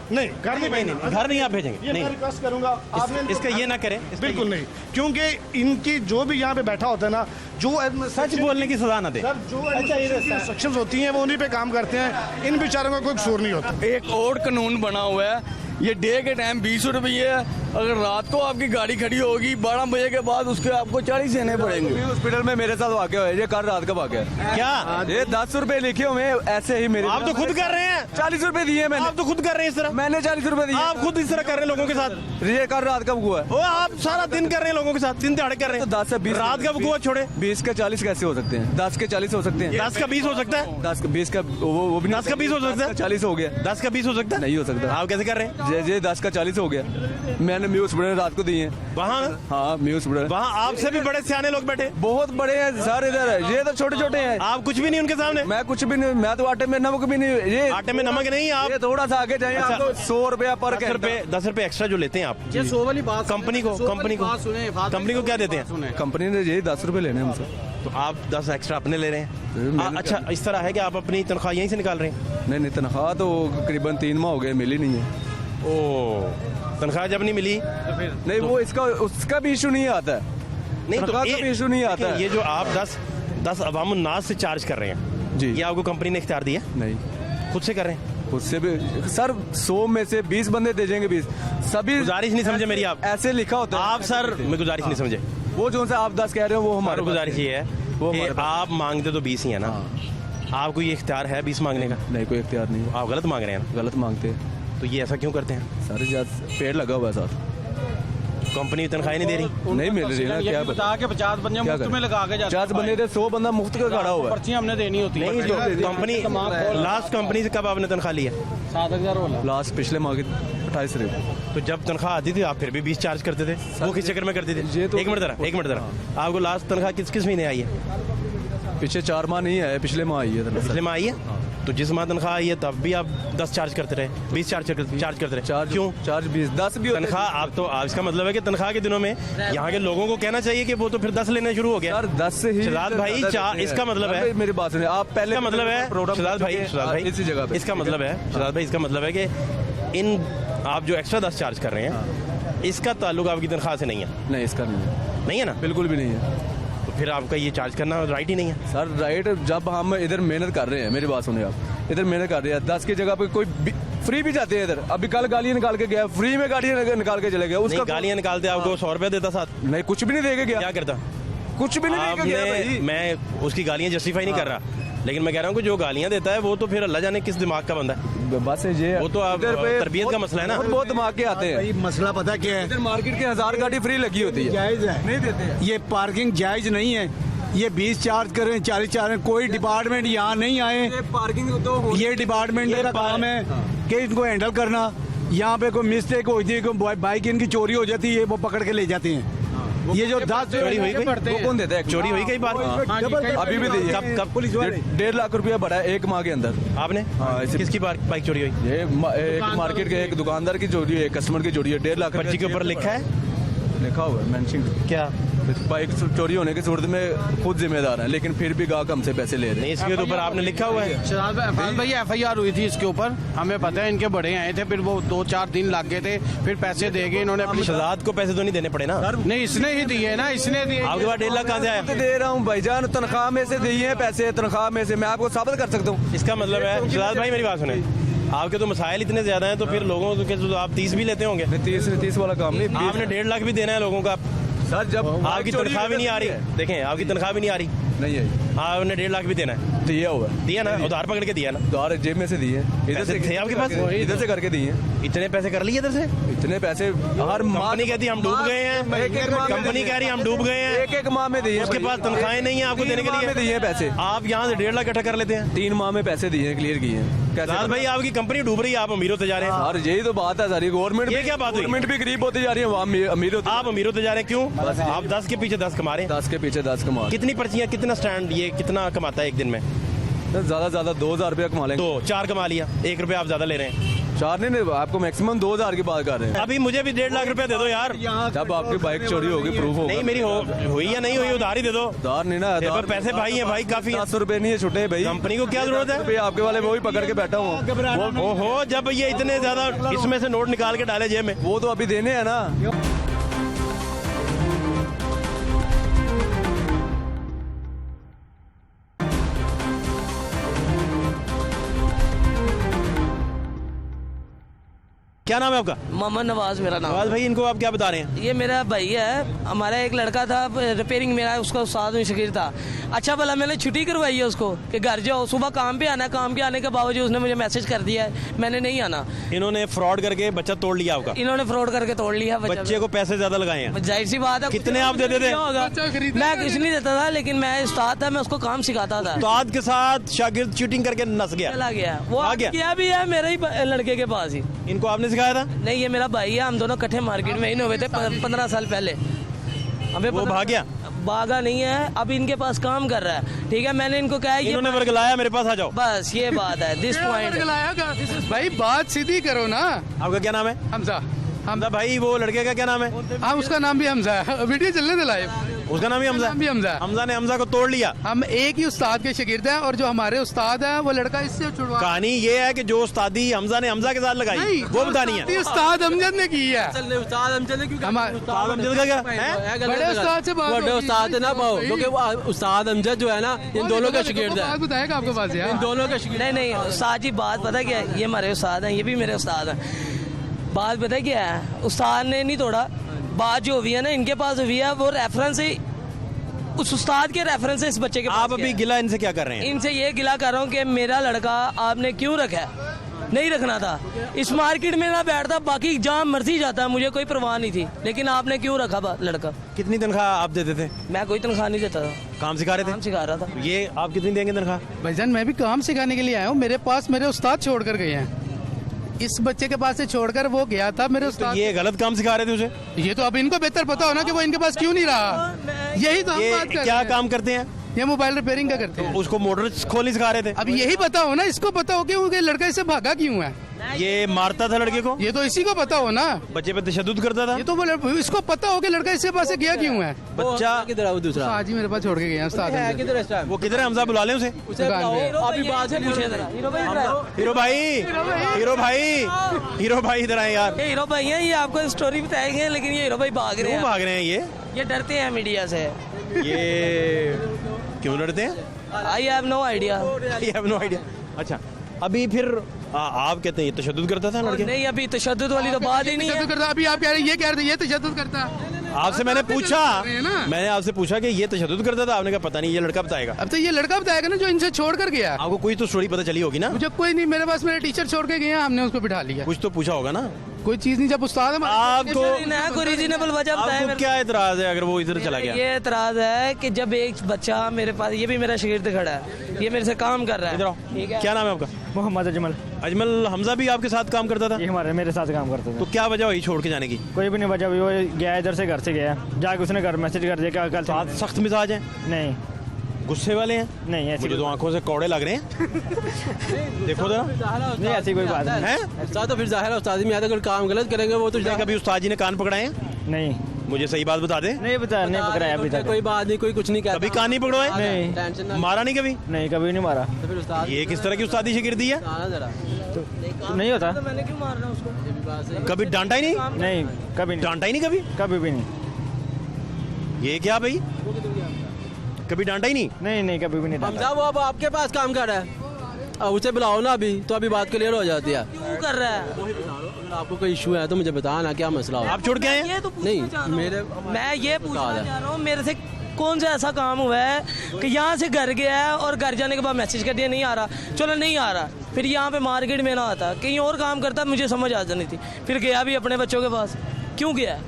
नहीं घर नहीं भेजेंगे, घर नहीं आप भेजेंगे, ये मैं नहीं रिक्वेस्ट करूंगा आपने इसका ये ना करें, बिल्कुल नहीं, क्योंकि इनकी जो भी यहाँ पे बैठा होता है ना, जो सच बोलने की सजा ना दे। सर जो इंस्ट्रक्शंस होती हैं वो उन्हीं पे काम करते हैं, इन बेचारों का कोई कसूर नहीं होता। एक और कानून बना हुआ है, ये डे के टाइम 20 रुपये है, अगर रात को आपकी गाड़ी खड़ी होगी 12 बजे के बाद उसके आपको 40 देने पड़ेंगे। हॉस्पिटल में मेरे साथ वाकया हुआ है, ये कल रात का वाकया है। क्या ये 10 रुपए लिखे हुए ऐसे ही मेरे, आप तो खुद कर रहे हैं, 40 रुपए दिए मैंने, आप तो खुद कर रहे हैं इस तरह, मैंने 40 रुपए दिए, आप खुद इस तरह कर रहे हैं लोगों के साथ। ये कल रात का हुआ है। वो आप सारा दिन कर रहे हैं लोगों के साथ, दिन दिहाड़े कर रहे हैं। 10 से 20 रात का हुआ छोड़े, 20 के 40 कैसे हो सकते हैं? 10 के 40 हो सकते हैं, 10 का 20 हो सकता है, 10 का 20 का वो भी 10 का 20 हो सकता है, 40 हो गया, 10 का 20 हो सकता है, नहीं हो सकता। आप कैसे कर रहे हैं? जे 10 का 40 हो गया, मैंने म्यूज बड़े रात को दिए हैं वहाँ। हाँ म्यूज बड़े, वहाँ आपसे भी बड़े सियाने लोग बैठे, बहुत बड़े हैं सर इधर, ये तो छोटे छोटे हैं। आप कुछ भी नहीं उनके सामने। मैं कुछ भी नहीं, मैं तो आटे में नमक भी नहीं, ये आटे में नमक नहीं, आप ये थोड़ा सा आगे जाइए, आपको 100 रुपया पर 10 रुपए एक्स्ट्रा जो लेते हैं आप, ये 100 वाली बात कंपनी को क्या देते हैं? कंपनी ने यही 10 रुपए लेने हमसे, तो आप 10 एक्स्ट्रा अपने ले रहे हैं। अच्छा, इस तरह है कि आप अपनी तनख्वाह यहीं से निकाल रहे हैं? नहीं तनख्वाह तो करीबन 3 माह हो गए, मिली नहीं है। ओ, तनख्वाह जब नहीं मिली तो फिर नहीं, वो इसका उसका भी इशू नहीं आता है, नहीं, तनख्वाह का भी इशू नहीं आता है। ये जो आप 10 अवामुन नास से चार्ज कर रहे हैं जी, ये आपको कंपनी ने इख्तियार दिया? नहीं, खुद से कर रहे हैं? खुद से भी सर, 100 में से 20 बंदे दे देंगे, 20 सभी। गुजारिश नहीं समझे मेरी आप? ऐसे लिखा होता है आप सर, मैं गुजारिश नहीं समझे। वो जो से आप 10 कह रहे हो वो हमारे गुजारिश ये है कि आप मांगते तो 20 ही है ना, आपको ये इख्तियार है 20 मांगने का? नहीं, कोई इख्तियार नहीं, आप गलत मांग रहे हैं ना? गलत मांगते हैं। तो ये ऐसा क्यों करते हैं? सारे पेड़ लगा हुआ है साथ, कंपनी तनख्वाह नहीं दे रही, नहीं मिल रही ना, क्या बता के 50 बंदे मुफ्त में लगा के 50 बंदे थे, 100 बंदा मुफ्त का खड़ा हुआ है, पर्चियां हमने देनी होती है। नहीं तो कंपनी लास्ट कंपनी से कब आपने तनख्वाह ली है? 7000 वाला लास्ट पिछले माह की 28 तारीख। तो जब तनख्वाह आती थी आप फिर भी 20 चार्ज करते थे, वो किस चक्कर में करते थे? एक मिनट जरा, आपको लास्ट तनख्वाह किस महीने आई है? पीछे 4 माह नहीं है, पिछले माह आई है। पिछले माह आई है? तो जिस माह तनख्वाह आई है तब भी आप 10 चार्ज करते रहे, 20 चार्ज करते रहे, क्यों? चार्ज 20, 10 भी तनख्वाह आप तो, इसका मतलब है कि तनख्वाह के दिनों में यहाँ के लोगों को कहना चाहिए कि वो तो फिर 10 लेने शुरू हो गया। 10 से ही शहजाद भाई, इसका मतलब है, मेरी बात सुनिए आप पहले, इसका मतलब है शहजाद भाई इसी जगह पे, इसका मतलब है शहजाद भाई, इसका मतलब है कि इन आप जो एक्स्ट्रा 10 चार्ज कर रहे हैं इसका ताल्लुक आपकी तनख्वाह से नहीं है? नहीं, इसका नहीं है ना, बिल्कुल भी नहीं है। तो फिर आपका ये चार्ज करना राइट ही नहीं है सर। राइट, जब हम इधर मेहनत कर रहे हैं, मेरी बात सुनिए आप, इधर मेहनत कर रहे हैं, 10 की जगह पे कोई फ्री भी जाते हैं इधर। अभी कल गालियां निकाल के गया, फ्री में गाड़ियां निकाल के चले गए, उसका गालियां निकालते आपको 100 रुपया देता साथ? नहीं, कुछ भी नहीं देके गया। क्या करता? कुछ भी नहीं देके गया भाई। मैं उसकी गालियां जस्टिफाई नहीं कर रहा, लेकिन मैं कह रहा हूँ कि जो गालियां देता है वो तो फिर अल्लाह जाने किस दिमाग का बंदा है। बस ये वो तो आप तरबियत का मसला है ना, बहुत दिमाग के आते हैं। मसला पता क्या है, इधर मार्केट के 1000 गाड़ी फ्री लगी होती है, जायज है, नहीं देते। ये पार्किंग जायज नहीं है, ये 20 चार्ज कर रहे हैं, 40 चार्ज रहे हैं। कोई डिपार्टमेंट यहाँ नहीं आए, पार्किंग तो ये डिपार्टमेंट का काम है कि इनको हैंडल करना। यहाँ पे कोई मिस्टेक होती है, कोई बाइक इनकी चोरी हो जाती है, वो पकड़ के ले जाते हैं। ये जो 10 चोरी हुई, वो कौन देता है? चोरी हुई कई बार, अभी भी दी है। कब पुलिस वाले 1.5 लाख रुपया बढ़ा है 1 माह के अंदर। आपने? किसकी बाइक चोरी हुई? ये एक मार्केट के एक दुकानदार की चोरी है, कस्टमर की चोरी है। 1.5 लाख पर्ची के ऊपर लिखा है, लिखा हुआ है मेंशन, क्या बाइक चोरी होने की सूरत में खुद जिम्मेदार है, लेकिन फिर भी गाहक हमसे पैसे ले रहे हैं। इसके ऊपर आपने लिखा हुआ है? भाई FIR हुई थी इसके ऊपर, हमें पता है। इनके बड़े आए थे, फिर वो 2-4 दिन लग गए थे, फिर पैसे दे गए इन्होंने अपनी। शहजाद को पैसे तो नहीं देने पड़े ना? नहीं, इसने ही दिए ना, इसने दिए। आपके पास 1.5 लाख कहाँ से आया? दे रहा हूँ भाईजान, तनख्वाह में से दिए हैं पैसे, तनख्वाह में से मैं आपको साबित कर सकता हूँ। इसका मतलब है शहजाद भाई, मेरी बात सुने, आपके तो मसाइल इतने ज्यादा हैं, तो फिर लोगों के तो आप 30 भी लेते होंगे? 30 वाला काम नहीं, आपने 1.5 लाख भी देना है लोगों का सर। जब आपकी तनख्वाह भी नहीं आ रही, देखें आपकी तनख्वाह भी नहीं आ रही, नहीं है, आपने 1.5 लाख भी देना है, दिया हुआ, दिया ना, उधार पकड़ के दिया ना? उधार जेब में से दिए, इधर से थे आपके पास, इधर से करके दिए। इतने पैसे कर लिए इधर से? इतने पैसे हर कंपनी कहती है हम डूब गए हैं, कंपनी कह रही है हम डूब गए हैं, एक माह में दिए। उसके पास तनख्वाहें नहीं है आपको देने के लिए, दिए पैसे। आप यहाँ से 1.5 लाख इकट्ठा कर लेते हैं, 3 माह में पैसे दिए, क्लियर किए हैं। कैसे भाई आपकी कंपनी डूब रही है, आप अमीर होते जा रहे हैं। और यही तो बात है सारी, गवर्नमेंट, ये क्या बात हुई? गवर्नमेंट भी गरीब होती जा रही है, अमीर होते, आप अमीर होते जा रहे हैं। क्यों? आप 10 के पीछे 10 कमा रहे हैं, 10 के पीछे 10 कमा। कितनी पर्चियां, कितना स्टैंड, ये कितना कमाता है एक दिन में? ज्यादा 2000 रुपया कमा लेंगे। 4 कमा लिया, 1 रुपया आप ज्यादा ले रहे हैं। 4 नहीं, आपको मैक्सिमम 2000 की बात कर रहे हैं। अभी मुझे भी 1.5 लाख रुपए दे दो यार। जब आपकी बाइक चोरी होगी प्रूफ होगा। नहीं मेरी हुई या नहीं हुई, उधार ही दे दो। उधार नहीं ना, तेरे पर पैसे भाई हैं भाई काफी। 700 रुपए नहीं है छुट्टे भाई, कंपनी को क्या जरूरत है? भाई आपके वाले मैं वही पकड़ के बैठा हूँ। ओहो, जब ये इतने ज्यादा इसमें से नोट निकाल के डाले जेब में, वो तो अभी देने हैं ना। क्या नाम है आपका? मोहम्मद नवाज मेरा नाम। नवाज भाई, इनको आप क्या बता रहे हैं? ये मेरा भाई है, हमारा एक लड़का था रिपेयरिंग में, उसका उस्ताद में शकीर था। अच्छा भला मैंने छुट्टी करवाई है उसको कि घर जाओ, सुबह काम पे आना है। काम पे आने के बावजूद उसने मुझे मैसेज कर दिया है मैंने नहीं आना। इन्होंने फ्रॉड करके बच्चा तोड़ लिया आपका? इन्होंने फ्रॉड करके तोड़ लिया बच्चे को पैसे ज्यादा लगाए हैं। जाहिर सी बात है। कितने आप देते थे? मैं कुछ नहीं देता था, लेकिन मैं उस्ताद था, मैं उसको काम सिखाता था। उस्ताद के साथ शागिर्द चीटिंग करके नस गया, चला गया। वो आ गया? किया भी है मेरे ही लड़के के पास ही। इनको आपने सिखाया था? नहीं, ये मेरा भाई है, हम दोनों इकट्ठे मार्केट में ही हुए थे 15 साल पहले। हमें वो भाग गया? भागा नहीं है, अब इनके पास काम कर रहा है। ठीक है, मैंने इनको कहा इन्होंने वर्गलाया मेरे पास आ जाओ, बस ये बात है। दिस पॉइंट भाई बात सीधी करो ना। आपका क्या नाम है? हमजा। हमजा भाई, वो लड़के का क्या नाम है? हाँ, उसका नाम भी हमजा है, वीडियो चलने दे लाइव। उसका नाम भी हमजा? नाम भी हमजा है। हमजा ने हमजा को तोड़ लिया। हम एक ही उस्ताद के शागिर्द हैं, और जो हमारे उस्ताद हैं वो लड़का इससे छुड़वा। कहानी ये है कि जो उस्तादी हमजा ने हमजा के साथ लगाई वो बतानी है। उस्ताद अमजद ने की है। उस्ताद अमजद ने क्यों? उस्ताद अमजद का क्या है? बड़े उस्ताद से बात बड़े उस्ताद ना पाओ, क्योंकि उस्ताद अमजद जो है ना, इन दोनों का शागिर्द है। बताएगा आपके पास यार, इन दोनों का शागिर्द। नहीं उस्ताद जी, बात पता क्या है, ये हमारे उस्ताद हैं, ये भी मेरे उस्ताद हैं। बात पता क्या है, उस्ताद ने नहीं तोड़ा। बात जो हुई है ना, इनके पास हुई है, वो रेफरेंस है उस उस्ताद के रेफरेंस से इस बच्चे के पास। आप अभी गिला इनसे क्या कर रहे हैं? इनसे ये गिला कर रहा हूँ कि मेरा लड़का आपने क्यों रखा है, नहीं रखना था। इस मार्केट में ना बैठता, बाकी जहाँ मर्जी जाता, मुझे कोई परवाह नहीं थी, लेकिन आपने क्यों रखा लड़का? कितनी तनख्वाह आप देते थे? मैं कोई तनख्वाह नहीं देता था, काम सिखा रहे थे? काम सिखा रहा था। ये आप कितनी देंगे तनख्वाह? भाईजान मैं भी काम सिखाने के लिए आया हूँ, मेरे पास मेरे उस्ताद छोड़ कर गए हैं। इस बच्चे के पास से छोड़कर वो गया था मेरे उस्ताद। ये गलत काम सिखा रहे थे उसे? ये तो अब इनको बेहतर पता हो ना कि वो इनके पास क्यों नहीं रहा। यही तो हम बात कर रहे हैं। क्या काम करते हैं ये? मोबाइल रिपेयरिंग का करते हैं। उसको मोटर खोलनी सिखा रहे थे? अब यही पता हो ना, इसको पता हो कि लड़का इससे भागा क्यों है। ये मारता था लड़के को? ये तो इसी को पता हो ना। बच्चे पे तशद्दुद करता था? ये तो इसको पता हो कि लड़का इससे पास से गया क्यों है। बच्चा किधर है वो दूसरा? आज ही मेरे पास छोड़ के गए हैं उस्ताद। वो किधर है? हमजा बुला लें उसे। अभी बात से पूछे जरा। हीरो भाई, हीरो भाई इधर आए यार। ये हीरो भाई हैं, ये आपको स्टोरी बताएंगे, लेकिन ये हीरो भाई भाग रहे हैं। भाग रहे हैं ये डरते हैं मीडिया से। ये क्यों डरते हैं? I have no idea. अच्छा, अभी फिर आप कहते हैं ये तशद्दुद करता था लड़के? नहीं, अभी तशद्दुद वाली तो बात ही नहीं है। अभी आप कह रहे हैं, ये कह रहे हैं ये तशद्दुद करता है। आपसे मैंने पूछा कि ये तशद्दुद करता था, आपने कहा पता नहीं, ये लड़का बताएगा। अब तो ये लड़का बताएगा ना जो इनसे छोड़ कर गया। आपको कोई तो स्टोरी पता चली होगी ना? मुझे कोई नहीं, मेरे पास मेरे टीचर छोड़ के गए हैं, हमने उसको बिठा लिया। कुछ तो पूछा होगा ना? कोई चीज नहीं, जब उस्ताद आपको कोई रीजनेबल वजह बताए। क्या एतराज है अगर वो इधर चला गया? ये एतराज है कि जब एक बच्चा मेरे पास, ये भी मेरा शागिर्द खड़ा है, ये मेरे से काम कर रहा है। ठीक है, क्या नाम है आपका? मोहम्मद अजमल। अजमल, हमजा भी आपके साथ काम करता था? ये मेरे साथ काम करता था। तो क्या वजह हुई छोड़ के जाने की? कोई भी नहीं वजह हुई, वो गया इधर से, घर से गया, जाके उसने घर मैसेज कर दिया क्या कल। सख्त मिजाज है? नहीं। गुस्से वाले हैं? नहीं, ऐसी मुझे तो आंखों से कौड़े लग रहे हैं। देखो जरा। नहीं, ऐसी कोई बात नहीं है। उस्ताद तो फिर जाहिर है, उस्ताद में आता अगर काम गलत करेंगे वो तो। कभी उस्ताद जी ने कान पकड़ाए हैं? नहीं। मुझे सही बात बता दे। नहीं पकड़ाया अभी तक। कोई बात नहीं, कोई कुछ नहीं कहता। कभी कान नहीं पकड़वाए? नहीं। मारा नहीं कभी? नहीं, कभी नहीं मारा। तो फिर उस्ताद ये किस तरह की उस्तादी शागिर्दी है? तो नहीं होता। मैंने क्यों मारना उसको? कभी डांटा ही नहीं? नहीं, कभी डांटा ही नहीं कभी? कभी भी नहीं। ये क्या भाई, कभी डांटा ही नहीं? नहीं, कभी भी नहीं। हमजा वो अब आपके पास काम कर रहा है, अब उसे बुलाओ ना अभी, तो अभी बात क्लियर हो जाती है। क्यों कर रहा है? अगर आपको कोई इशू है तो मुझे बताना क्या मसला हो। आप छोड़ के आए हैं? नहीं, मेरे मैं ये पूछना चाह रहा हूँ, मेरे से कौन सा ऐसा काम हुआ है कि यहाँ से घर गया है और घर जाने के बाद मैसेज कर दिया नहीं आ रहा, चलो नहीं आ रहा, फिर यहाँ पे मार्केट में ना आता, कहीं और काम करता, मुझे समझ आ जानी थी, फिर गया भी अपने बच्चों के पास, क्यों गया?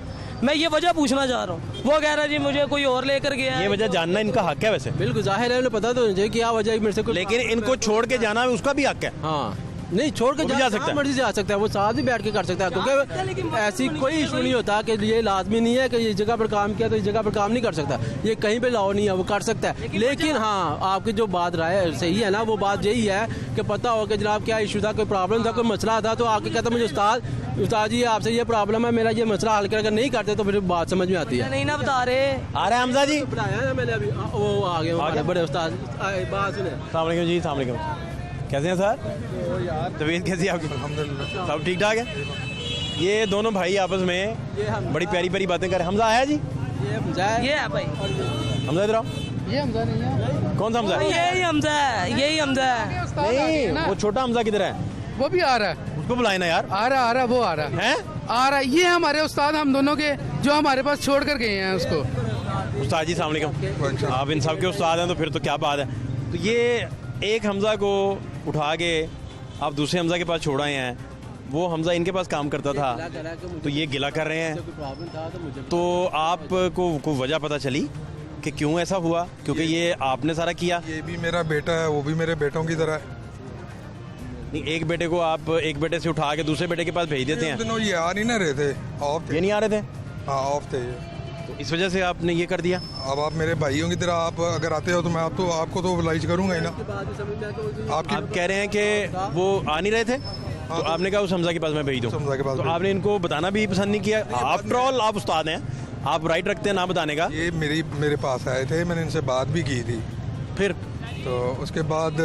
मैं ये वजह पूछना चाह रहा हूँ। वो कह रहा है जी मुझे कोई और लेकर गया। ये वजह जानना इनका हक है वैसे? बिल्कुल जाहिर है, उन्हें पता तो मुझे क्या वजह मेरे से। लेकिन इनको छोड़ के जाना उसका भी हक है। हाँ, नहीं छोड़ के वो भी जा सकता है। मर्जी से आ सकता है, वो साथ भी बैठ के कर सकता है, क्योंकि ऐसी कोई इशू नहीं होता कि ये लाजमी नहीं है कि ये जगह पर काम किया तो इस जगह पर काम नहीं कर सकता, ये कहीं पे लाओ नहीं है, वो कर सकता है। लेकिन हाँ, आपकी जो बात राय सही है ना, वो बात यही है कि पता हो कि जनाब क्या इशू था, कोई प्रॉब्लम था, कोई मसला था, तो आके कहता मुझे उस्ताद जी आपसे ये प्रॉब्लम है, मेरा ये मसला हल कर, अगर नहीं करते तो फिर बात समझ में आती है। नहीं ना बता रहे आ रहे हैं हमजा जी, बुलाया है मैंने अभी, वो आ गए बड़े उस्ताद, बात सुने। अस्सलाम वालेकुम जी, अस्सलाम वालेकुम, कैसे हैं सर? तबीयत कैसी है आपकी? अल्हम्दुलिल्लाह सब ठीक ठाक है। ये दोनों भाई आपस में बड़ी प्यारी प्यारी बातें कर रहे हैं। हमजा आया जी? ये है भाई हमजा इधर आओ। ये हमजा नहीं है। कौन सा हमजा? यही हमजा है, यही हमजा है। नहीं, वो छोटा हमजा किधर है? वो भी आ रहा है, उसको बुलाए ना यार। आ रहा वो आ रहा है, आ रहा है। ये हमारे उस्ताद, हम दोनों के जो हमारे पास छोड़ कर गए हैं उसको। उस्ताद जी अस्सलाम वालेकुम, आप इन सब के उस्ताद हैं तो फिर तो क्या बात है। तो ये एक हमजा को उठा के आप दूसरे हमजा के पास छोड़ आए हैं, वो हमजा इनके पास काम करता था, तो ये गिला कर रहे हैं। तो आपको को वजह पता चली कि क्यों ऐसा हुआ? क्योंकि ये आपने सारा किया। ये भी मेरा बेटा है, वो भी मेरे बेटों की तरह है। नहीं, एक बेटे को आप एक बेटे से उठा के दूसरे बेटे के पास भेज देते हैं। दिनों ये आ नहीं ना रहे थे, ऑफ थे। ये नहीं आ रहे थे? हाँ ऑफ थे, तो इस वजह से आपने ये कर दिया। अब आप मेरे भाइयों की तरह आप अगर आते हो तो मैं आपको तो oblige करूंगा ही ना। आप कह रहे हैं कि वो आ नहीं रहे थे, तो आपने कहा उस हमजा के पास मैं भेज दूं, तो आपने इनको बताना भी पसंद नहीं किया। आफ्टर ऑल आप उस्ताद हैं, आप राइट रखते हैं ना बताने का। ये मेरे पास आए थे, मैंने इनसे बात भी की थी, फिर तो उसके बाद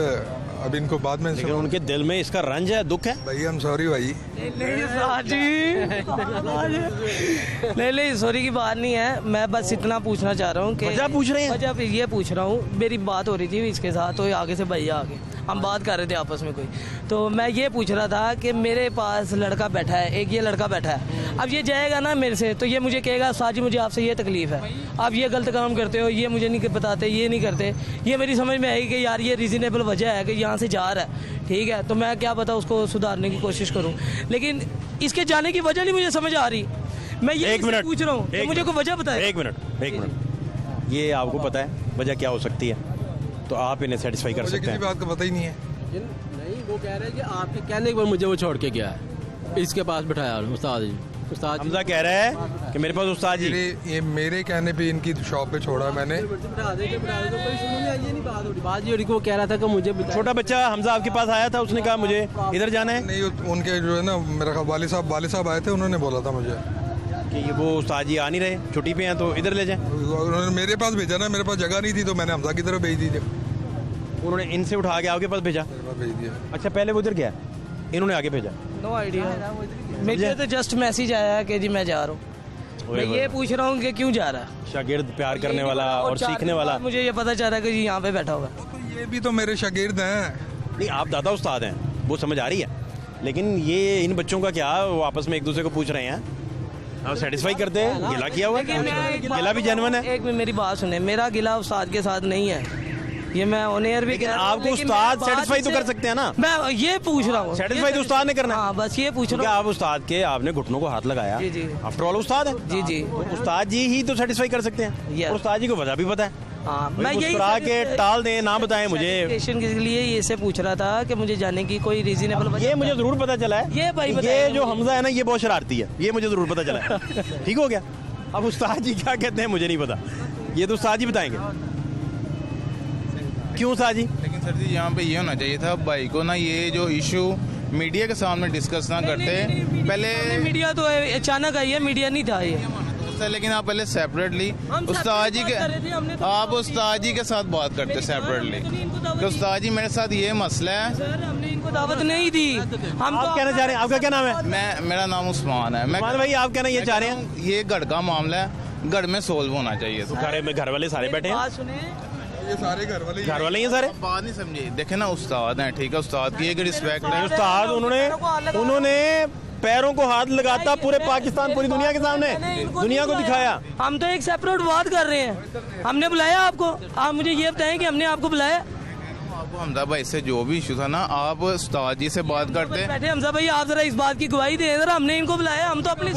अब इनको बाद में, लेकिन उनके दिल में इसका रंज है, दुख है। भाई हम सॉरी भाई। नहीं सॉरी की बात नहीं है, मैं बस इतना पूछना चाह रहा हूँ कि वजह पूछ रहे हैं? वजह ये पूछ रहा हूँ, मेरी बात हो रही थी इसके साथ, तो आगे से भैया आगे हम बात कर रहे थे आपस में कोई, तो मैं ये पूछ रहा था कि मेरे पास लड़का बैठा है, एक ये लड़का बैठा है, अब ये जाएगा ना मेरे से, तो ये मुझे कहेगा साजी मुझे आपसे ये तकलीफ है, आप ये गलत काम करते हो, ये मुझे नहीं बताते, ये नहीं करते। ये मेरी समझ में आई कि यार ये रीज़नेबल वजह है कि यहाँ से जा रहा है, ठीक है, तो मैं क्या पता उसको सुधारने की कोशिश करूँ, लेकिन इसके जाने की वजह नहीं मुझे समझ आ रही। मैं ये पूछ रहा हूँ कि मुझे कोई वजह बताए। एक मिनट, ये आपको पता है वजह क्या हो सकती है, तो आप इन्हें सेटिस्फाई कर सकते हैं। किसी बात का पता ही नहीं है। नहीं, वो कह रहे हैं कि आपके कहने के बाद मुझे वो छोड़ के गया है, इसके पास बिठाया उस्ताद जी। उस्ताद हमजा कह रहा है कि मेरे पास उस्ताद जी, ये मेरे कहने पे इनकी शॉप पे छोड़ा मैंने। बात ये वो कह रहा था कि मुझे छोटा बच्चा हमजा आपके पास आया था, उसने कहा मुझे इधर जाना है। नहीं, उनके जो है ना, मेरा वालिद साहब आए थे, उन्होंने बोला था मुझे कि वो उस्ताद जी आ नहीं रहे, छुट्टी पे हैं, तो इधर ले जाएं। उन्होंने मेरे पास भेजा ना, मेरे पास जगह नहीं थी, तो मैंने हमजा की तरफ भेज दी थी। उन्होंने इनसे उठा के आपके पास भेजा? भेज दिया। अच्छा, पहले वो उधर गया, इन्होंने आगे भेजा? नो आइडिया, मुझे तो जस्ट मैसेज आया कि जी मैं जा रहा हूँ। मैं ये पूछ रहा हूँ कि क्यों जा रहा है। शागिर्द प्यार करने वाला और सीखने वाला, मुझे ये पता चल रहा है कि यहाँ पे बैठा होगा। तो ये भी तो मेरे शागिर्द हैं। नहीं, आप दादा उस्ताद हैं, वो समझ आ रही है, लेकिन ये इन बच्चों का क्या, वो आपस में एक दूसरे को पूछ रहे हैं, आप सेटिस्फाई करते हैं? गिला किया हुआ है, गिला भी जेन्युइन है। एक मिनट मेरी बात सुने, मेरा गिला उस्ताद के साथ नहीं है, ये मैं ऑन एयर भी कह रहा हूं, आपको उस्ताद सेटिस्फाई तो कर सकते हैं ना। मैं ये पूछ रहा हूँ, सेटिस्फाई तो उस्ताद ने करना है। हाँ, बस ये पूछ रहा हूँ। आप उस्ताद के, आपने घुटनों को हाथ लगाया, जी जी, आफ्टर ऑल उस्ताद है। जी जी, उस्ताद जी ही तो सेटिस्फाई कर सकते हैं, और उस्ताद जी को वजह भी पता है। हाँ, मैं यही मुस्कुरा के टाल दें, ना बताएं मुझे। स्टेशन के लिए ये से पूछ रहा था कि मुझे जाने की कोई रीजनेबल वजह। ये मुझे जरूर पता चला है, ये भाई ये जो हमजा है ना, ये बहुत शरारती है, ये मुझे जरूर पता चला है। ठीक हो गया। अब उस्ताद जी क्या कहते हैं मुझे नहीं पता, ये तो उस्ताद जी बताएंगे। क्यों उस्ताद जी? लेकिन सर जी, यहाँ पे ये होना चाहिए था भाई को ना, ये जो इशू मीडिया के सामने डिस्कस ना करते पहले। मीडिया तो अचानक आई है, मीडिया नहीं था ये, लेकिन आप पहले सेपरेटली उस्ताद जी के, आप उस्ताद जी के साथ बात करते सेपरेटली कि उस्ताद जी मेरे साथ ये मसला है। सर, हमने इनको दावत नहीं दी। हम आप कहना चाह रहे हैं, आपका क्या नाम है? मेरा नाम उस्मान है। उस्मान भाई, आप कहना ये चाह रहे हैं, ये गढ़ का मामला है, गढ़ में सोल्व होना चाहिए। घर वाले सारे बैठे हैं, ये सारे घर वाले ही सारे। बात नहीं समझे, देखे ना, उस्ताद हैं, ठीक है, उस्ताद की एक रिस्पेक्ट है। उस्ताद उन्होंने पैरों को हाथ लगाता पूरे पाकिस्तान, पूरी दुनिया के सामने दुनिया को दिखाया। हम तो एक सेपरेट बात कर रहे हैं, हमने बुलाया आपको, आप मुझे ये बताएं कि हमने आपको बुलाया। हमजा भाई से जो भी इशू था ना, आप उस्ताद जी से बात करते बैठे। हमजा भाई, आप जरा इस बात की गवाही दें, जरा हमने इनको बुलाया, हम तो अपनी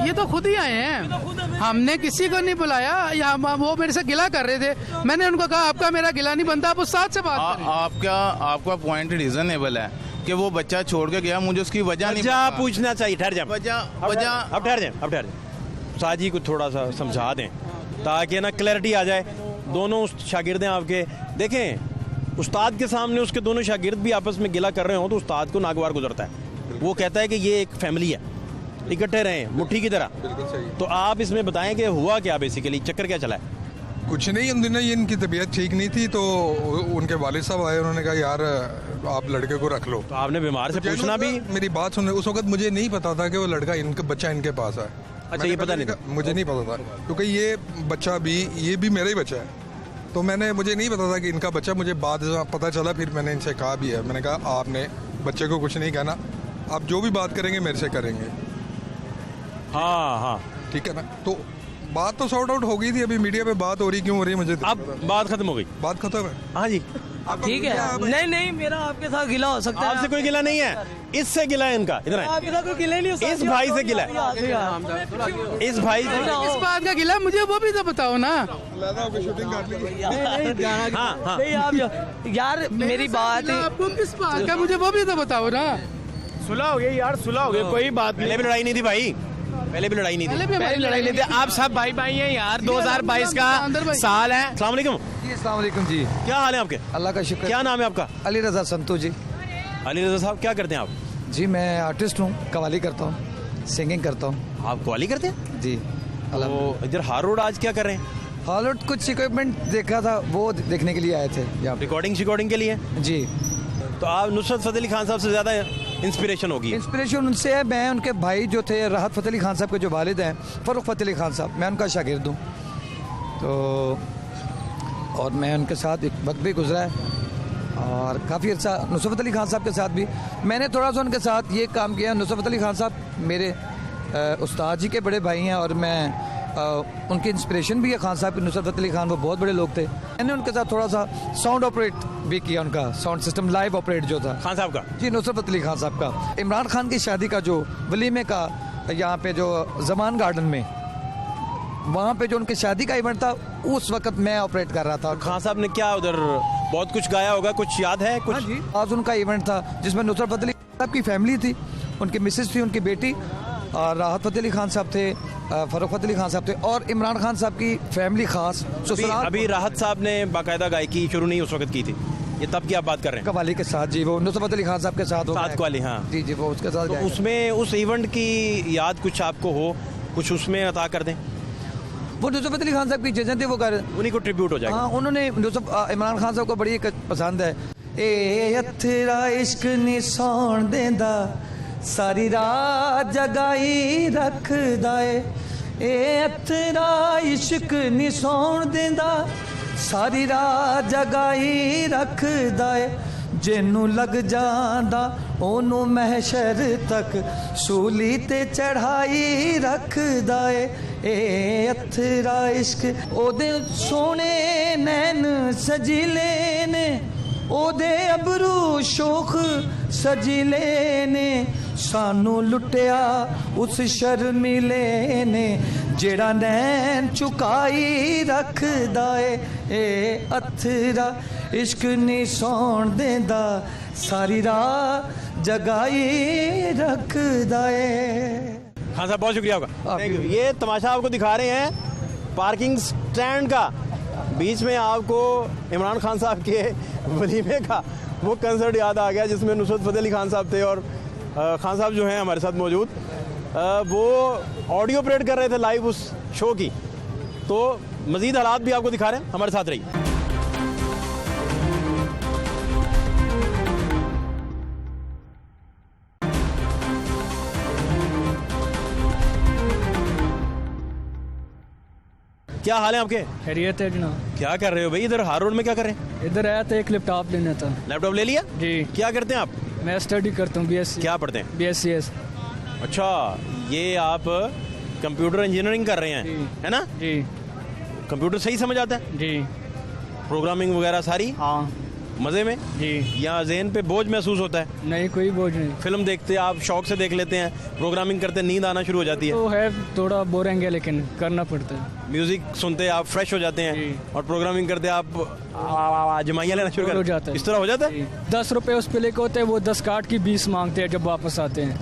ये तो खुद ही आए हैं, हमने किसी को नहीं बुलाया। या वो मेरे से गिला कर रहे थे, मैंने उनको कहा आपका मेरा गिला नहीं बनता, आप उस्ताद से बात करें। आपका पॉइंट रीजनेबल है, कि वो बच्चा छोड़ के गया, मुझे उसकी वजह नहीं वजह पता। पूछना चाहिए। ठहर जाए, वजह अब ठहर जाए। उस्ताद जी को थोड़ा सा समझा दें ताकि ना क्लैरिटी आ जाए। दोनों शागिर्द हैं आपके, देखें उस्ताद के सामने उसके दोनों शागिर्द भी आपस में गिला कर रहे हो तो उस्ताद को नागवार गुजरता है। वो कहता है कि ये एक फैमिली है, इकट्ठे रहें मुट्ठी की तरह। तो आप इसमें बताएं कि हुआ क्या, बेसिकली चक्कर क्या चला है? कुछ नहीं, उन दिनों ये इनकी तबीयत ठीक नहीं थी तो उनके वालिद साहब आए, उन्होंने कहा यार आप लड़के को रख लो। तो आपने बीमार से पूछना भी? मेरी बात सुन, उस वक्त मुझे नहीं पता था कि वो लड़का इनका बच्चा इनके पास है। अच्छा, ये पता नहीं था? मुझे नहीं पता था, क्योंकि ये बच्चा भी, ये भी मेरा ही बच्चा है। तो मुझे नहीं पता था कि इनका बच्चा, मुझे बाद में पता चला, फिर मैंने इनसे कहा भी है, मैंने कहा आपने बच्चे को कुछ नहीं कहना, आप जो भी बात करेंगे मेरे से करेंगे। हाँ, ठीक है ना। तो बात तो सॉर्ट आउट हो गई थी, अभी मीडिया पे बात हो रही, क्यों हो रही है मुझे? अब बात खत्म हो गई? बात खत्म है। हाँ जी, ठीक है। नहीं, मेरा आपके साथ गिला हो सकता है। आपसे कोई गिला नहीं है, इससे गिला है इनका। इधर आपके साथ कोई गिला नहीं, इस भाई से गिला है, इस भाई से। इस बात का गिला मुझे वो भी तो बताओ ना। नहीं, आप यार मेरी बात है, आपको किस बात का मुझे वो भी तो बताओ ना। सुलह हो गई यार, सुलह हो गई, कोई बात नहीं। पहले भी लड़ाई नहीं थी भाई, पहले भी लड़ाई नहीं थी। पहले लड़ाई नहीं थी, आप सब भाई भाई हैं यार। 2022 का साल है। अस्सलाम वालेकुम। अस्सलाम वालेकुम जी, क्या हाल है आपके? अल्लाह का शुक्र। क्या नाम है आपका? अली रजा संतू जी। अली रजा साहब, क्या करते हैं आप? जी मैं आर्टिस्ट हूँ, कवाली करता हूँ, सिंगिंग करता हूँ। आप कवाली करते हैं जी? तो इधर हार रोड आज क्या कर रहे हैं? हार रोड कुछ इक्विपमेंट देखा था, वो देखने के लिए आए थे यहाँ। रिकॉर्डिंग के लिए? जी। तो आप नुसरत फतेह अली खान साहब से ज़्यादा इंस्पिरेशन होगी? इंस्पिरेशन उनसे है। मैं उनके भाई जो थे राहत फतेह अली खान साहब के जो वालिद हैं, फ़रूख फतेह अली खान साहब, मैं उनका शागिर्द हूँ। तो और मैं उनके साथ एक वक्त भी गुजरा है और काफ़ी अच्छा नुसरत अली खान साहब के साथ भी मैंने थोड़ा सा उनके साथ ये काम किया। नुसरत अली खान साहब मेरे उस्ताद जी के बड़े भाई हैं और मैं उनकी इंस्पिरेशन भी है खान साहब की। नुसरत अली खान वो बहुत बड़े लोग थे। मैंने उनके साथ थोड़ा सा साउंड ऑपरेट भी किया, उनका साउंड सिस्टम लाइव ऑपरेट जो था खान साहब का। जी, नुसरत अली खान साहब का। इमरान खान की शादी का जो वलीमे का यहाँ पे जो जमान गार्डन में, वहाँ पे जो उनकी शादी का इवेंट था, उस वक्त मैं ऑपरेट कर रहा था। खान साहब ने क्या उधर बहुत कुछ गाया होगा, कुछ याद है कुछ? हाँ जी, आज उनका इवेंट था जिसमें नुसरत फतेह अली साहब की फैमिली थी, उनकी मिसेज थी, उनकी बेटी, और राहत फतेह अली खान साहब थे, फ़रूख फतेह अली खान साहब थे, और इमरान खान साहब की फैमिली खास। अभी राहत साहब ने बाकायदा गायकी शुरू नहीं उस वक्त की थी, ये तब की आप बात कर रहे हैं? कवाली के साथ जी, वो नुसरत अली खान साहब के साथ कवाली। हाँ जी जी, वो उसके साथ। तो उसमें उस इवेंट की याद कुछ आपको हो, कुछ उसमें अता कर दें। वो नुसरत अली खान साहब की जजन थे, वो कर उन्हीं को ट्रिब्यूट हो जाएगा। हाँ, उन्होंने इमरान खान साहब को बड़ी पसंद है। ए अथरा इश्क नी सौण देंदा, सारी रात जगाई रखदा ए अथरा इश्क नी सौण देंदा, सारी रात जगाई रखदा ए, जिन्नू लग जांदा ओनू महशर तक सूली ते चढ़ाई रखदा ए अथरा इश्क। ओदे सोने नैन सजीले ने, ओदे अबरू शोख सजीले ने, सानू लुटिया उस शर्मिले ने, जेड़ा नैन चुकाई रखदा ए अथरा इश्क नी सौण देंदा, सारी रात जगाई रखदा ए। हाँ साहब, बहुत शुक्रिया आपका। ये तमाशा आपको दिखा रहे हैं पार्किंग स्टैंड का, बीच में आपको इमरान खान साहब के वलीमे का वो कंसर्ट याद आ गया जिसमें नुसरत फतेह अली खान साहब थे, और खान साहब जो हैं हमारे साथ मौजूद, वो ऑडियो ऑपरेट कर रहे थे लाइव उस शो की। तो मज़ीद हालात भी आपको दिखा रहे हैं, हमारे साथ रहिए। क्या हाल है आपके? खैरियत है जनाब। क्या कर रहे हो भाई इधर हार रोड में? क्या कर रहे हैं? इधर आया था, एक लैपटॉप लेना था। लैपटॉप ले लिया जी। क्या करते हैं आप? मैं स्टडी करता हूँ, BSc। क्या पढ़ते हैं? BScs। अच्छा, ये आप कंप्यूटर इंजीनियरिंग कर रहे हैं, है ना? जी। कंप्यूटर सही समझ आता है? जी। प्रोग्रामिंग वगैरह सारी? हाँ। मजे में जी। यहाँ ज़हन पे बोझ महसूस होता है? नहीं, कोई बोझ नहीं। फिल्म देखते आप शौक से देख लेते हैं, प्रोग्रामिंग करते नींद आना शुरू हो जाती है? तो है थोड़ा बोरिंग है, लेकिन करना पड़ता है। म्यूजिक सुनते आप फ्रेश हो जाते हैं और प्रोग्रामिंग करते आप जमाइयाँ लेना शुरू हो जाता है। इस तरह हो जाता है? 10 रुपए उस पे लेके होते हैं, वो 10 काट की 20 मांगते हैं जब वापस आते हैं।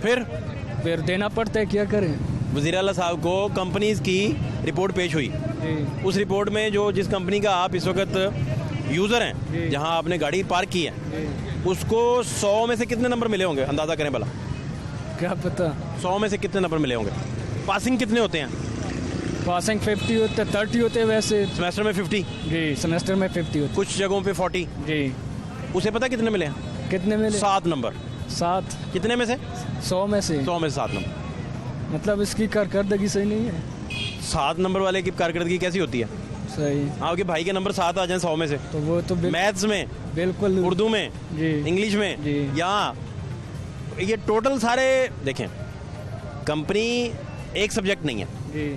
फिर देना पड़ता है, क्या करें। वज़ीर आला साहब को कंपनीज की रिपोर्ट पेश हुई। उस रिपोर्ट में जो जिस कंपनी का आप इस वक्त यूज़र हैं, जहां आपने गाड़ी पार्क की है, उसको 100 में से कितने नंबर मिले होंगे? अंदाज़ा करें भला। क्या पता 100 में से कितने नंबर मिले होंगे? पासिंग कितने होते हैं? पासिंग 50 होते, 30 होते वैसे। सेमेस्टर में 50? जी, सेमेस्टर में 50 होते। कुछ जगहों पे 40? जी। उसे पता कितने मिले हैं? कितने मिले? 7 नंबर। 7 कितने में से? 100 में से। 100 में से 7 नंबर। मतलब इसकी कारकर्दगी सही नहीं है। 7 नंबर वाले की कारकर्दगी कैसी होती है? सही। आपके भाई के नंबर 7 आ जाए 100 में से, तो वो तो मैथ्स में, बिल्कुल, उर्दू में, इंग्लिश में, यहाँ ये टोटल सारे देखें, कंपनी एक सब्जेक्ट नहीं है जी।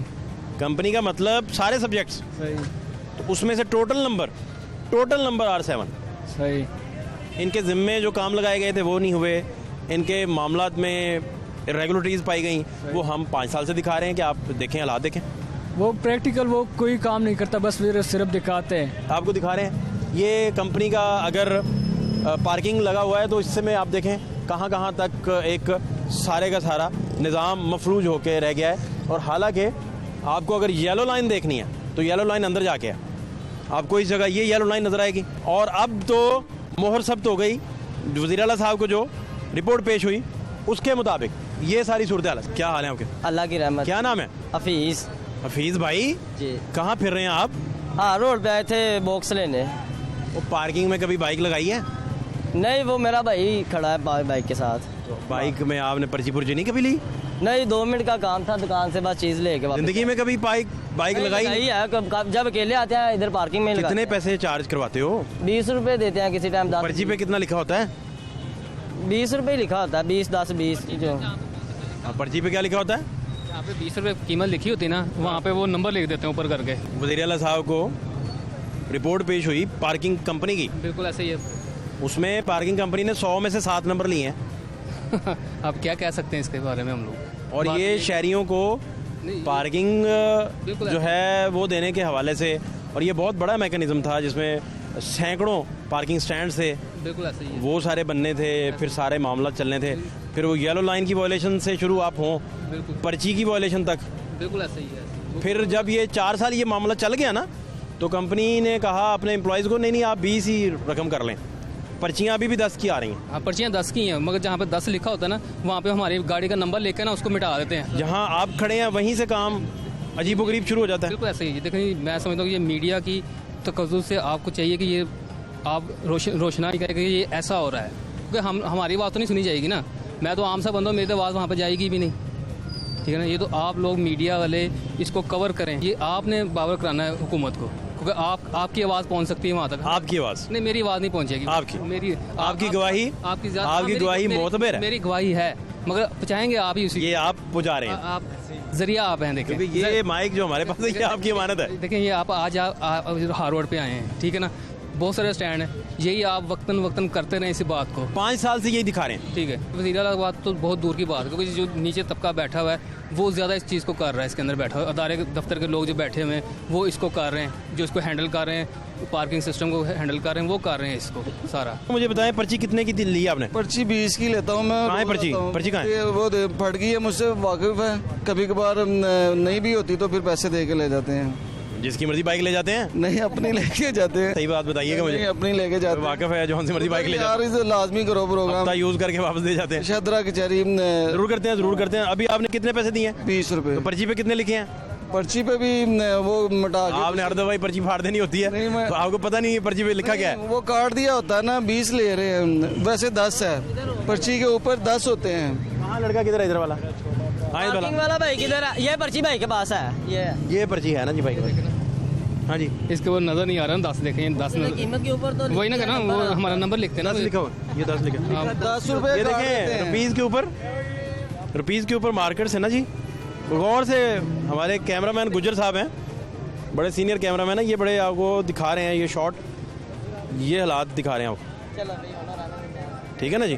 कंपनी का मतलब सारे सब्जेक्ट्स। सही। तो उसमें से टोटल नंबर आर 7। सही। इनके ज़िम्मे जो काम लगाए गए थे वो नहीं हुए, इनके मामलात में इरेगुलरिटीज़ पाई गई, वो हम 5 साल से दिखा रहे हैं कि आप देखें, हालात देखें। वो प्रैक्टिकल वो कोई काम नहीं करता, बस सिर्फ दिखाते हैं। आपको दिखा रहे हैं ये कंपनी का अगर पार्किंग लगा हुआ है तो इससे में आप देखें कहाँ तक एक सारे का सारा निज़ाम मफलूज होकर रह गया है। और हालांकि आपको अगर येलो लाइन देखनी है तो येलो लाइन अंदर जाके है, आपको इस जगह ये येलो लाइन नज़र आएगी। और अब तो मोहर सब्त हो गई, वज़ीर आला साहब को जो रिपोर्ट पेश हुई उसके मुताबिक ये सारी सूरत हाल। क्या हाल है आपके? अल्लाह की रहमत। क्या नाम है? हफीज़ भाई जी। कहाँ फिर रहे हैं आप? हाँ, रोड पे आए थे बॉक्स लेने। वो पार्किंग में कभी बाइक लगाई है? नहीं, वो मेरा भाई खड़ा है बाइक के साथ। तो बाइक में आपने पर्ची पुर्ची नहीं कभी ली? नहीं, 2 मिनट का काम था, दुकान से बस चीज लेके वापस। जिंदगी में कभी बाइक लगाई है? जब अकेले आते हैं इधर पार्किंग में। कितने पैसे चार्ज करवाते हो? 20 रुपए देते हैं किसी टाइम। पर्ची पे कितना लिखा होता है? 20 रुपए लिखा होता है, 20 10 20 जो। पर्ची पे क्या लिखा होता है? यहाँ पे 20 रुपए कीमत लिखी होती है ना, वहाँ पे वो नंबर लिख देते हैं ऊपर करके। वज़ीर आला साहब को रिपोर्ट पेश हुई पार्किंग कंपनी की। बिल्कुल ऐसे ही है। उसमें पार्किंग कंपनी ने 100 में से 7 नंबर लिए हैं। अब क्या कह सकते हैं इसके बारे में हम लोग। और ये शहरियों को पार्किंग जो है वो देने के हवाले से, और ये बहुत बड़ा मैकेनिज्म था जिसमें सैकड़ों पार्किंग स्टैंड थे, बिल्कुल ऐसे ही वो सारे बनने थे, फिर सारे मामला चलने थे, फिर वो येलो लाइन की वायलेशन से शुरू आप हों पर्ची की वायलेशन तक। बिल्कुल ऐसे ही है। फिर जब ये 4 साल ये मामला चल गया ना, तो कंपनी ने कहा अपने एम्प्लॉयज़ को नहीं आप 20 ही रकम कर लें। पर्चियाँ अभी भी 10 की आ रही हैं। हाँ, पर्चियाँ 10 की हैं, मगर जहाँ पे 10 लिखा होता है ना, वहाँ पे हमारी गाड़ी का नंबर लेकर ना उसको मिटा देते हैं। जहाँ आप खड़े हैं वहीं से काम अजीबोगरीब शुरू हो जाता है। बिल्कुल ऐसे ही। देखिए, मैं समझता हूँ कि ये मीडिया की तकज़्ज़ुज़ से आपको चाहिए कि ये आप रोशनाई करें कि ये ऐसा हो रहा है, क्योंकि हमारी बात तो नहीं सुनी जाएगी ना। मैं तो आम सा बंदा हूँ, मेरी तो आवाज़ वहाँ पर जाएगी भी नहीं, ठीक है ना। ये तो आप लोग मीडिया वाले इसको कवर करें, ये आपने बावर कराना है हुकूमत को, क्योंकि आपकी आवाज़ पहुँच सकती है वहाँ तक। आपकी आवाज़ नहीं, मेरी आवाज़ नहीं पहुँचेगी। आपकी गवाही मोतबर है। मेरी गवाही है, मगर पहुँचाएंगे आप ही। ये आप पुजा रहे हैं, आप जरिया आप हैं। देखिए, ये माइक जो हमारे पास है ये आपकी अमानत है। देखिए, ये आप आज हार रोड पे आए हैं, ठीक है ना, बहुत सारे स्टैंड हैं, यही आप वक्तन करते रहें इसी बात को। 5 साल से यही दिखा रहे हैं, ठीक है। वज़ीर आला बात तो बहुत दूर की बात है, क्योंकि जो नीचे तबका बैठा हुआ है वो ज़्यादा इस चीज़ को कर रहा है, इसके अंदर बैठा हुआ अदारे दफ्तर के लोग जो बैठे हुए हैं वो इसको कर रहे हैं, जो इसको हैंडल कर रहे हैं, पार्किंग सिस्टम को हैंडल कर रहे हैं, वो कर रहे हैं इसको सारा। मुझे बताएं, पर्ची कितने की ली आपने? पर्ची 20 की लेता हूँ मैं। कहाँ है पर्ची कहाँ है? वो फट गई है, मुझसे वाकिफ है, कभी कभार नहीं भी होती तो फिर पैसे दे के ले जाते हैं। जिसकी मर्जी बाइक ले जाते हैं? नहीं, अपनी लेके जाते हैं। सही बात बताइएगा मुझे। अपनी लेके जाते हैं। वाकिफ है, जो सी मर्जी बाइक ले जाते हैं। लाजमी करो प्रोग्राम, यूज करके वापस दे जाते हैं। शदरा कचहरी जरूर करते हैं। अभी आपने कितने पैसे दिए हैं? 20 रुपए। तो पर्ची पे कितने लिखे हैं? पर्ची पे भी वो मिटा के। आपने हर दफा पर्ची फाड़ देनी होती है, तो आपको पता नहीं है पर्ची पे लिखा क्या है? वो काट दिया होता है ना, 20 ले रहे हैं, वैसे 10 है, पर्ची के ऊपर 10 होते हैं। हाँ, लड़का किधर है? इधर वाला वाला भाई किधर है? ये पर्ची भाई के पास है। ये पर्ची है ना जी भाई? हाँ जी। इसके ऊपर नजर नहीं आ रहा है, 10 देखें, 10 कीमत के ऊपर तो वही ना कहना, वो हमारा नंबर लिखते हैं ना, 10 लिखा हुआ, ये 10 लिखा। 10 रुपए ये देखें, रुपीज़ के ऊपर मार्कर्स है ना जी। गौर से हमारे कैमरामैन गुजर साहब हैं, बड़े सीनियर कैमरामैन हैं, ये बड़े आपको दिखा रहे हैं ये शॉट। ये हालात दिखा रहे हैं आप, ठीक है ना जी।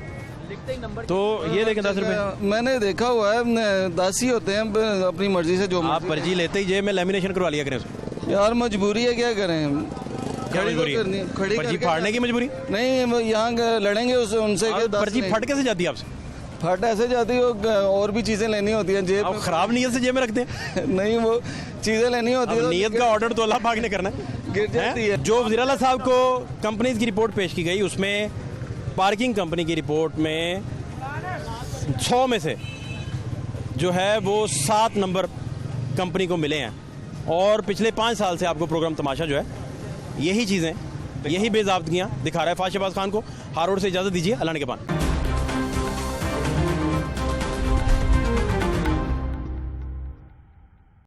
तो ये देखें 10 रुपए मैंने देखा हुआ है 10 ही होते हैं, अपनी मर्जी से जो आप पर्ची लेते ही जेब में लेमिनेशन करवा लिया करें उसको। यार मजबूरी है, क्या करें, क्या मजबूरी है? खड़ी पर्ची फाड़ने की मजबूरी नहीं, यहाँ लड़ेंगे उनसे। पर्ची फट कैसे जाती है आपसे? फट ऐसे जाती है, और भी चीजें लेनी होती हैं जेब में। खराब नीयत से जेब में रखते हैं? नहीं, वो चीजें लेनी होती है, नीयत का ऑर्डर तो अल्लाह पाक ने करना है, गिर जाती है। जो वज़ीर आला साहब को कंपनीज की रिपोर्ट पेश की गई, उसमें पार्किंग कंपनी की रिपोर्ट में 100 में से जो है वो 7 नंबर कंपनी को मिले हैं। और पिछले 5 साल से आपको प्रोग्राम तमाशा जो है यही चीज़ें, यही बेज़ाब्तगियाँ दिखा रहा है। फाश शहबाज खान को हार रोड से इजाज़त दीजिए। अल्लाह ने के पान।